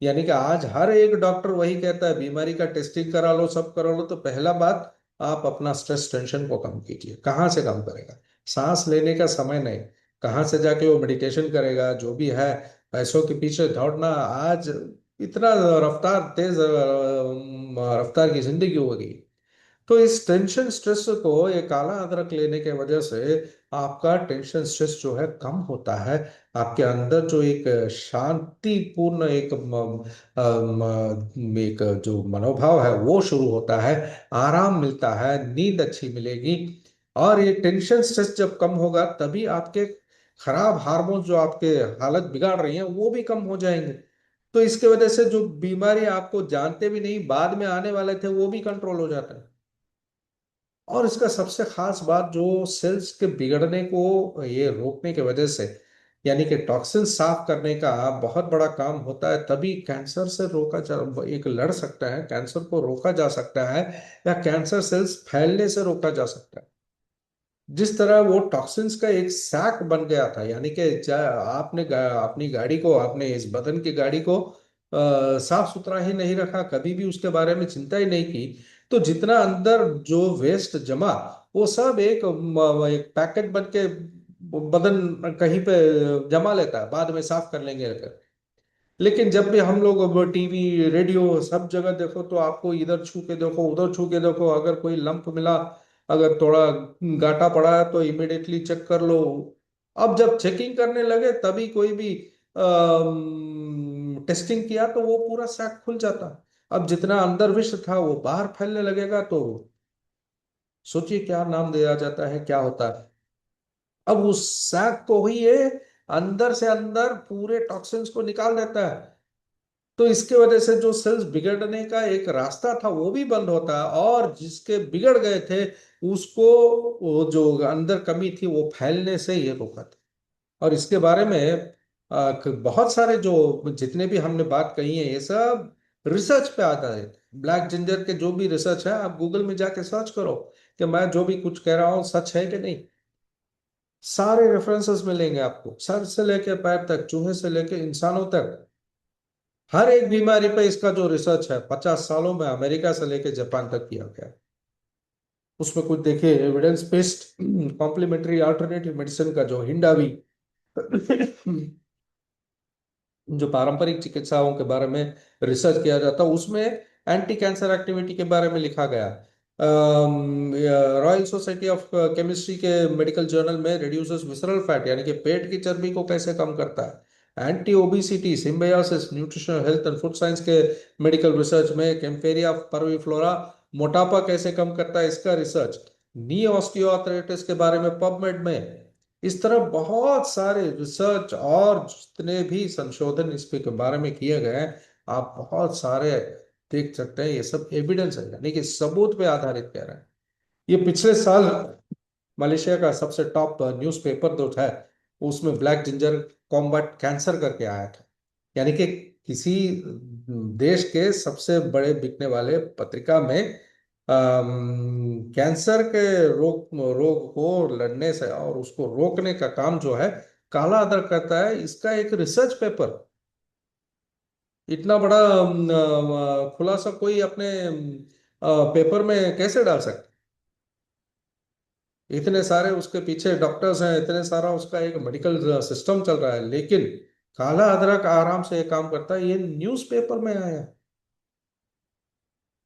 S2: यानी कि आज हर एक डॉक्टर वही कहता है बीमारी का टेस्टिंग करा लो, सब करा लो, तो पहला बात आप अपना स्ट्रेस टेंशन को कम कीजिए। कहाँ से कम करेगा? सांस लेने का समय नहीं, कहाँ से जाके वो मेडिटेशन करेगा? जो भी है पैसों के पीछे दौड़ना, आज इतना रफ्तार तेज रफ्तार की जिंदगी हो गई। तो इस टेंशन स्ट्रेस को ये काला अदरक लेने के वजह से आपका टेंशन स्ट्रेस जो है कम होता है। आपके अंदर जो एक शांतिपूर्ण एक जो मनोभाव है वो शुरू होता है, आराम मिलता है, नींद अच्छी मिलेगी। और ये टेंशन स्ट्रेस जब कम होगा तभी आपके खराब हार्मोन जो आपके हालत बिगाड़ रही हैं वो भी कम हो जाएंगे। तो इसके वजह से जो बीमारी आपको जानते भी नहीं बाद में आने वाले थे वो भी कंट्रोल हो जाता है। और इसका सबसे खास बात जो सेल्स के बिगड़ने को ये रोकने की वजह से, यानी कि टॉक्सिन साफ करने का बहुत बड़ा काम होता है, तभी कैंसर से रोका जा एक लड़ सकता है, कैंसर को रोका जा सकता है, या कैंसर सेल्स फैलने से रोका जा सकता है। जिस तरह वो टॉक्सिन्स का एक सैक बन गया था, यानी कि आपने अपनी गाड़ी को, आपने इस बदन की गाड़ी को साफ सुथरा ही नहीं रखा, कभी भी उसके बारे में चिंता ही नहीं की, तो जितना अंदर जो वेस्ट जमा वो सब एक पैकेट बन के बदन कहीं पे जमा लेता है, बाद में साफ कर लेंगे। लेकिन जब भी हम लोग अब टीवी रेडियो सब जगह देखो तो आपको इधर छू के देखो उधर छू के देखो, अगर कोई लंप मिला, अगर थोड़ा गाटा पड़ा है तो इमिडिएटली चेक कर लो। अब जब चेकिंग करने लगे तभी कोई भी टेस्टिंग किया तो वो पूरा सैक खुल जाता। अब जितना अंदर विष था वो बाहर फैलने लगेगा, तो सोचिए क्या नाम दिया जाता है, क्या होता है। अब उस सैक को ही ये अंदर से अंदर पूरे टॉक्सिन्स को निकाल देता है। तो इसके वजह से जो सेल्स बिगड़ने का एक रास्ता था वो भी बंद होता है, और जिसके बिगड़ गए थे उसको, वो जो अंदर कमी थी वो फैलने से ये रोका था। और इसके बारे में बहुत सारे जो जितने भी हमने बात कही है ये सब रिसर्च पे आधारित है। ब्लैक जिंजर के जो भी रिसर्च है आप गूगल में जाके सर्च करो कि मैं जो भी कुछ कह रहा हूँ सच है कि नहीं। सारे रेफरेंसेस मिलेंगे आपको, सर से लेके पैर तक, चूहे से लेके इंसानों तक, हर एक बीमारी पे इसका जो रिसर्च है 50 सालों में अमेरिका से लेके जापान तक किया गया है। उसमें कुछ देखिए evidence based complementary alternative medicine का जो हिंडावी जो पारंपरिक चिकित्साओं के बारे में रिसर्च किया जाता है उसमें एंटी कैंसर एक्टिविटी के बारे में लिखा गया। रॉयल सोसाइटी ऑफ केमिस्ट्री के मेडिकल जर्नल में रिड्यूसेस विसरल फैट, यानी कि पेट की चर्बी को कैसे कम करता है। Anti obesity, symbiosis, nutritional health and food science के मेडिकल रिसर्च में कैम्फेरिया परविफ्लोरा मोटापा कैसे कम करता है इसका रिसर्च। नी ऑस्टियोआर्थराइटिस के बारे में पबमेड में। इस तरह बहुत सारे रिसर्च और जितने भी संशोधन इसके के बारे में किए गए हैं आप बहुत सारे देख सकते हैं। ये सब एविडेंस है, यानी कि सबूत पे आधारित कह रहे हैं। ये पिछले साल मलेशिया का सबसे टॉप न्यूज़पेपर जो है उसमें ब्लैक जिंजर कॉम्बैट कैंसर करके आया था, यानी कि किसी देश के सबसे बड़े बिकने वाले पत्रिका में कैंसर के रोग को लड़ने से और उसको रोकने का काम जो है काला अदरक करता है। इसका एक रिसर्च पेपर इतना बड़ा खुलासा कोई अपने पेपर में कैसे डाल सकता? इतने सारे उसके पीछे डॉक्टर्स हैं, इतने सारा उसका एक मेडिकल सिस्टम चल रहा है, लेकिन काला अदरक आराम से ये काम करता है। ये न्यूज़पेपर में आया है।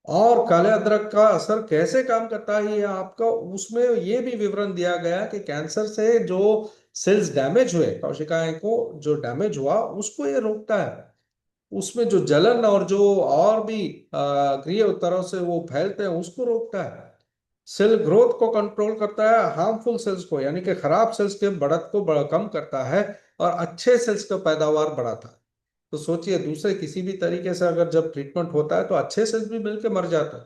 S2: और काले अदरक का असर कैसे काम करता है ये आपका उसमें ये भी विवरण दिया गया कि कैंसर से जो सेल्स डैमेज हुए, कोशिकाएं को जो डैमेज हुआ उसको ये रोकता है। उसमें जो जलन और जो और भी गृह तरह से वो फैलते हैं उसको रोकता है। सेल ग्रोथ को कंट्रोल करता है, हार्मफुल सेल्स को यानी कि खराब सेल्स के बढ़त को कम करता है, और अच्छे सेल्स का पैदावार बढ़ाता है। तो सोचिए दूसरे किसी भी तरीके से अगर जब ट्रीटमेंट होता है तो अच्छे सेल्स भी मिलके मर जाता है,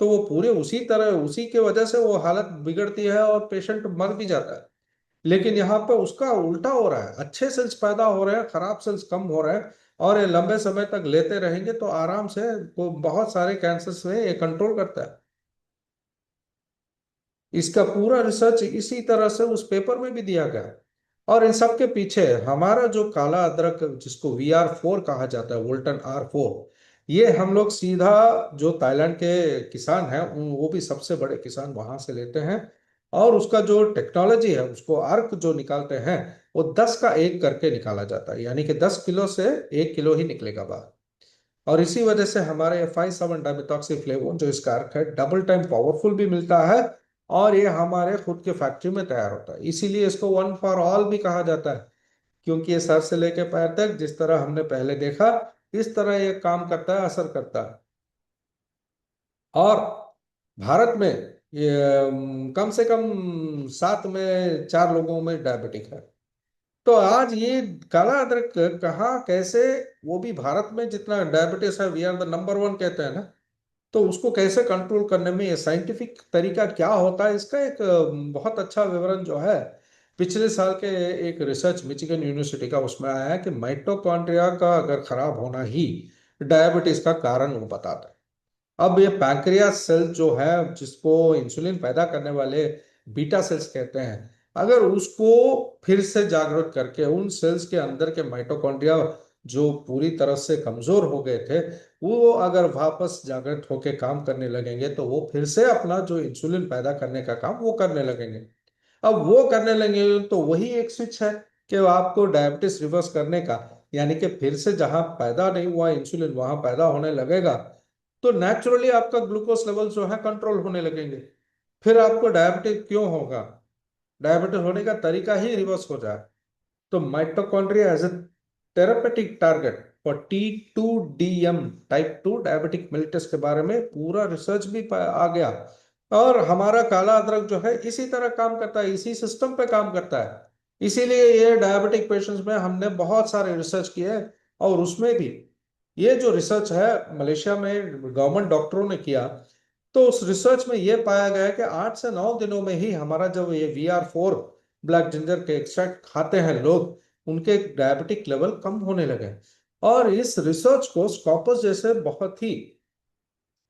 S2: तो वो पूरे उसी तरह उसी के वजह से वो हालत बिगड़ती है और पेशेंट मर भी जाता है। लेकिन यहाँ पे उसका उल्टा हो रहा है, अच्छे सेल्स पैदा हो रहे हैं, खराब सेल्स कम हो रहे हैं, और ये लंबे समय तक लेते रहेंगे तो आराम से वो बहुत सारे कैंसर्स में ये कंट्रोल करता है। इसका पूरा रिसर्च इसी तरह से उस पेपर में भी दिया गया है। और इन सब के पीछे हमारा जो काला अदरक जिसको VR4 कहा जाता है, वोल्टन R4, ये हम लोग सीधा जो ताइलैंड के किसान हैं वो भी सबसे बड़े किसान वहां से लेते हैं। और उसका जो टेक्नोलॉजी है उसको अर्क जो निकालते हैं वो 10 का 1 करके निकाला जाता है, यानी कि 10 किलो से 1 किलो ही निकलेगा बाहर। और इसी वजह से हमारे 5,7-डाइमेथॉक्सीफ्लेवोन जो इसका अर्क है डबल टाइम पावरफुल भी मिलता है, और ये हमारे खुद के फैक्ट्री में तैयार होता है। इसीलिए इसको वन फॉर ऑल भी कहा जाता है, क्योंकि ये सर से लेकर पैर तक जिस तरह हमने पहले देखा इस तरह ये काम करता है, असर करता है। और भारत में ये कम से कम 7 में 4 लोगों में डायबिटिक है। तो आज ये काला अदरक कहाँ कैसे, वो भी भारत में जितना डायबिटीज है we are the number 1 कहते हैं ना, तो उसको कैसे कंट्रोल करने में ये साइंटिफिक तरीका क्या होता है इसका एक बहुत अच्छा विवरण जो है पिछले साल के एक रिसर्च मिचिगन यूनिवर्सिटी का उसमें आया है कि माइटोकॉन्ड्रिया का अगर खराब होना ही डायबिटीज का कारण वो बताता है। अब ये पैंक्रियास सेल जो है जिसको इंसुलिन पैदा करने वाले बीटा सेल्स कहते हैं, अगर उसको फिर से जागृत करके उन सेल्स के अंदर के माइटोकॉन्ड्रिया जो पूरी तरह से कमजोर हो गए थे वो अगर वापस जागृत होके काम करने लगेंगे तो वो फिर से अपना जो इंसुलिन पैदा करने का काम वो करने लगेंगे। अब वो करने लगेंगे तो वही एक स्विच है कि आपको डायबिटीज रिवर्स करने का, यानी कि फिर से जहां पैदा नहीं हुआ इंसुलिन वहां पैदा होने लगेगा, तो नेचुरली आपका ग्लूकोज लेवल जो है कंट्रोल होने लगेंगे। फिर आपको डायबिटीज क्यों होगा? डायबिटीज होने का तरीका ही रिवर्स हो जाए। तो mitochondria as a therapeutic target for T2DM type 2 diabetic mellitus के बारे में पूरा रिसर्च भी आ गया। और हमारा काला अदरक जो है इसी तरह काम करता है, इसी सिस्टम पे काम करता है। इसीलिए ये डायबिटिक पेशेंट्स में हमने बहुत सारे रिसर्च किए हैं, और उसमें भी ये जो रिसर्च है मलेशिया में गवर्नमेंट डॉक्टरों ने किया, तो उस रिसर्च में ये पाया गया कि 8 से 9 दिनों में ही हमारा जब ये VR4 ब्लैक जिंजर के एक्सट्रैक्ट खाते हैं लोग, उनके डायबिटिक लेवल कम होने लगे। और इस रिसर्च को स्कॉपस जैसे बहुत ही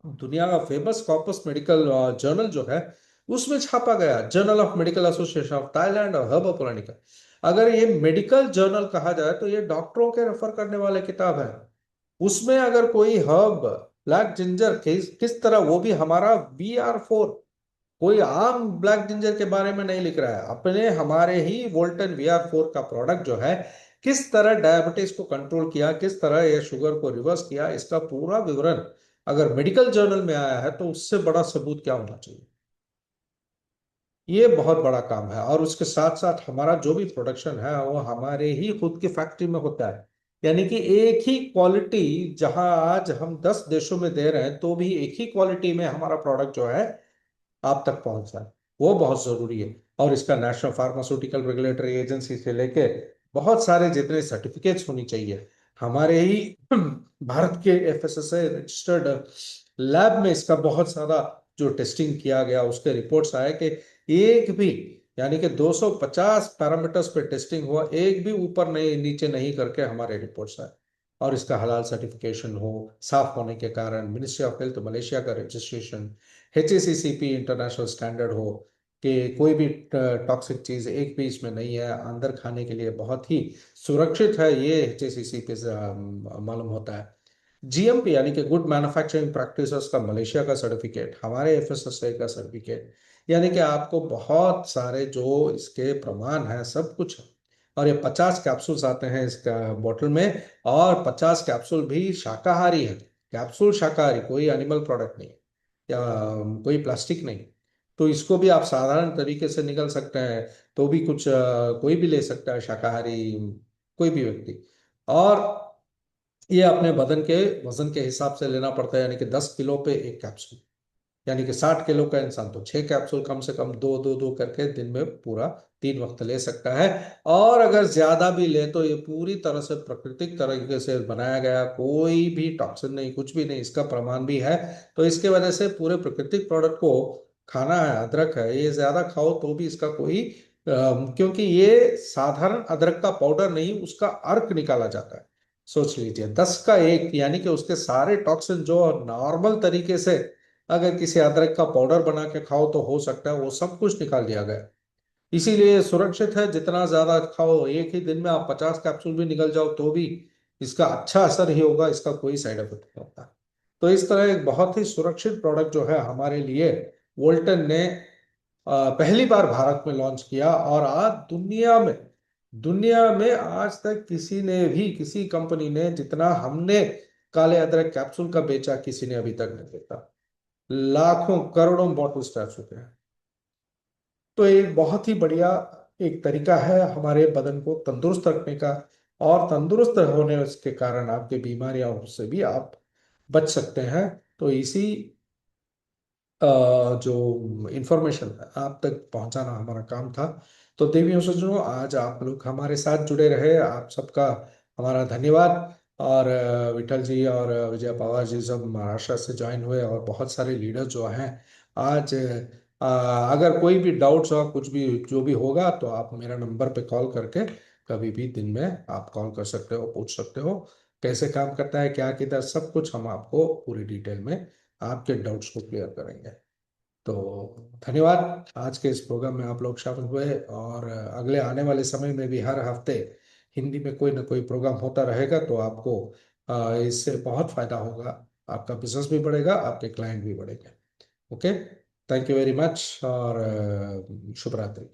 S2: दुनिया का फेमस स्कॉपस मेडिकल जर्नल जो है उसमें छापा गया, journal of medical association of Thailand और हर्बा पोलानिका। अगर ये मेडिकल जर्नल कहा जाए तो ये डॉक्टरों के रेफर करने वाले किताब है। उसमें अगर कोई हर्ब ब्लैक जिंजर किस तरह, वो भी हमारा VR4, कोई आम ब्लैक जिंजर के बारे में नहीं लिख रहा है, अपने हमारे ही वोल्टन VR4 का प्रोडक्ट जो है किस तरह डायबिटीज को कंट्रोल किया, किस तरह ये शुगर को रिवर्स किया, इसका पूरा विवरण अगर मेडिकल जर्नल में आया है तो उससे बड़ा सबूत क्या होना चाहिए। ये बहुत बड़ा काम है। और उसके साथ साथ हमारा जो भी प्रोडक्शन है वो हमारे ही खुद की फैक्ट्री में होता है, यानी कि एक ही क्वालिटी जहां आज हम 10 देशों में दे रहे हैं तो भी एक ही क्वालिटी में हमारा प्रोडक्ट जो है आप तक पहुंच जाए, वो बहुत जरूरी है। और इसका नेशनल फार्मास्यूटिकल रेगुलेटरी एजेंसी से लेके बहुत सारे जितने सर्टिफिकेट्स होनी चाहिए, हमारे ही भारत के FSSAI रजिस्टर्ड लैब में इसका बहुत सारा जो टेस्टिंग किया गया उसके रिपोर्ट्स आए कि एक भी, यानी कि 250 पैरामीटर्स पे टेस्टिंग हुआ, एक भी ऊपर नहीं नीचे नहीं करके हमारे रिपोर्ट्स आए। और इसका हलाल सर्टिफिकेशन हो, साफ होने के कारण मिनिस्ट्री ऑफ हेल्थ मलेशिया का रजिस्ट्रेशन, HACCP इंटरनेशनल स्टैंडर्ड हो कि कोई भी टॉक्सिक चीज एक भी इसमें नहीं है, अंदर खाने के लिए बहुत ही सुरक्षित है, ये HACCP से मालूम होता है। GMP यानी कि गुड मैन्युफैक्चरिंग प्रैक्टिसेस का मलेशिया का सर्टिफिकेट, हमारे FSSAI का सर्टिफिकेट, यानी कि आपको बहुत सारे जो इसके प्रमाण हैं सब कुछ है। और ये 50 कैप्सूल्स आते हैं इसका बॉटल में, और 50 कैप्सूल भी शाकाहारी है। कैप्सूल शाकाहारी, कोई एनिमल प्रोडक्ट नहीं या कोई प्लास्टिक नहीं। तो इसको भी आप साधारण तरीके से निकल सकते हैं, तो भी कुछ कोई भी ले सकता है शाकाहारी, कोई भी व्यक्ति। और ये अपने बदन के वजन के हिसाब से लेना पड़ता है, यानी कि 10 किलो पे एक कैप्सूल, यानी कि 60 किलो का इंसान तो 6 कैप्सूल कम से कम दो दो दो करके दिन में पूरा 3 वक्त ले सकता है। और अगर ज्यादा भी ले तो ये पूरी तरह से प्राकृतिक तरीके से बनाया गया, कोई भी टॉक्सिन नहीं, कुछ भी नहीं, इसका प्रमाण भी है। तो इसके वजह से पूरे प्राकृतिक प्रोडक्ट को खाना है। अदरक है, ये ज्यादा खाओ तो भी इसका कोई क्योंकि ये साधारण अदरक का पाउडर नहीं, उसका अर्क निकाला जाता है। सोच लीजिए 10 का 1, यानी कि उसके सारे टॉक्सिन जो नॉर्मल तरीके से अगर किसी अदरक का पाउडर बना के खाओ तो हो सकता है, वो सब कुछ निकाल दिया गया। इसीलिए सुरक्षित है, जितना ज्यादा खाओ, एक ही दिन में आप 50 कैप्सूल भी निकल जाओ तो भी इसका अच्छा असर ही होगा, इसका कोई साइड इफेक्ट नहीं होता। तो इस तरह एक बहुत ही सुरक्षित प्रोडक्ट जो है हमारे लिए वोल्टन ने पहली बार भारत में लॉन्च किया। और आज दुनिया में आज तक किसी ने भी, किसी कंपनी ने जितना हमने काले अदरक कैप्सूल का बेचा, किसी ने अभी तक नहीं बेचा। लाखों करोड़ों बॉटल्स रह चुके हैं। तो एक बहुत ही बढ़िया एक तरीका है हमारे बदन को तंदुरुस्त रखने का, और तंदुरुस्त होने के कारण आपके बीमारियों से भी आप बच सकते हैं। तो इसी जो इंफॉर्मेशन आप तक पहुंचाना हमारा काम था। तो देवियों सज्जनों, आज आप लोग हमारे साथ जुड़े रहे, आप सबका हमारा धन्यवाद। और विठल जी और विजय पवार जी सब महाराष्ट्र से ज्वाइन हुए, और बहुत सारे लीडर जो हैं आज। अगर कोई भी डाउट्स और कुछ भी जो भी होगा तो आप मेरा नंबर पे कॉल करके कभी भी दिन में आप कॉल कर सकते हो, पूछ सकते हो कैसे काम करता है, क्या किधर, सब कुछ हम आपको पूरी डिटेल में आपके डाउट्स को क्लियर करेंगे। तो धन्यवाद, आज के इस प्रोग्राम में आप लोग शामिल हुए, और अगले आने वाले समय में भी हर हफ्ते हिंदी में कोई ना कोई प्रोग्राम होता रहेगा, तो आपको इससे बहुत फायदा होगा। आपका बिजनेस भी बढ़ेगा, आपके क्लाइंट भी बढ़ेंगे। Okay, thank you very much, और शुभ रात्रि।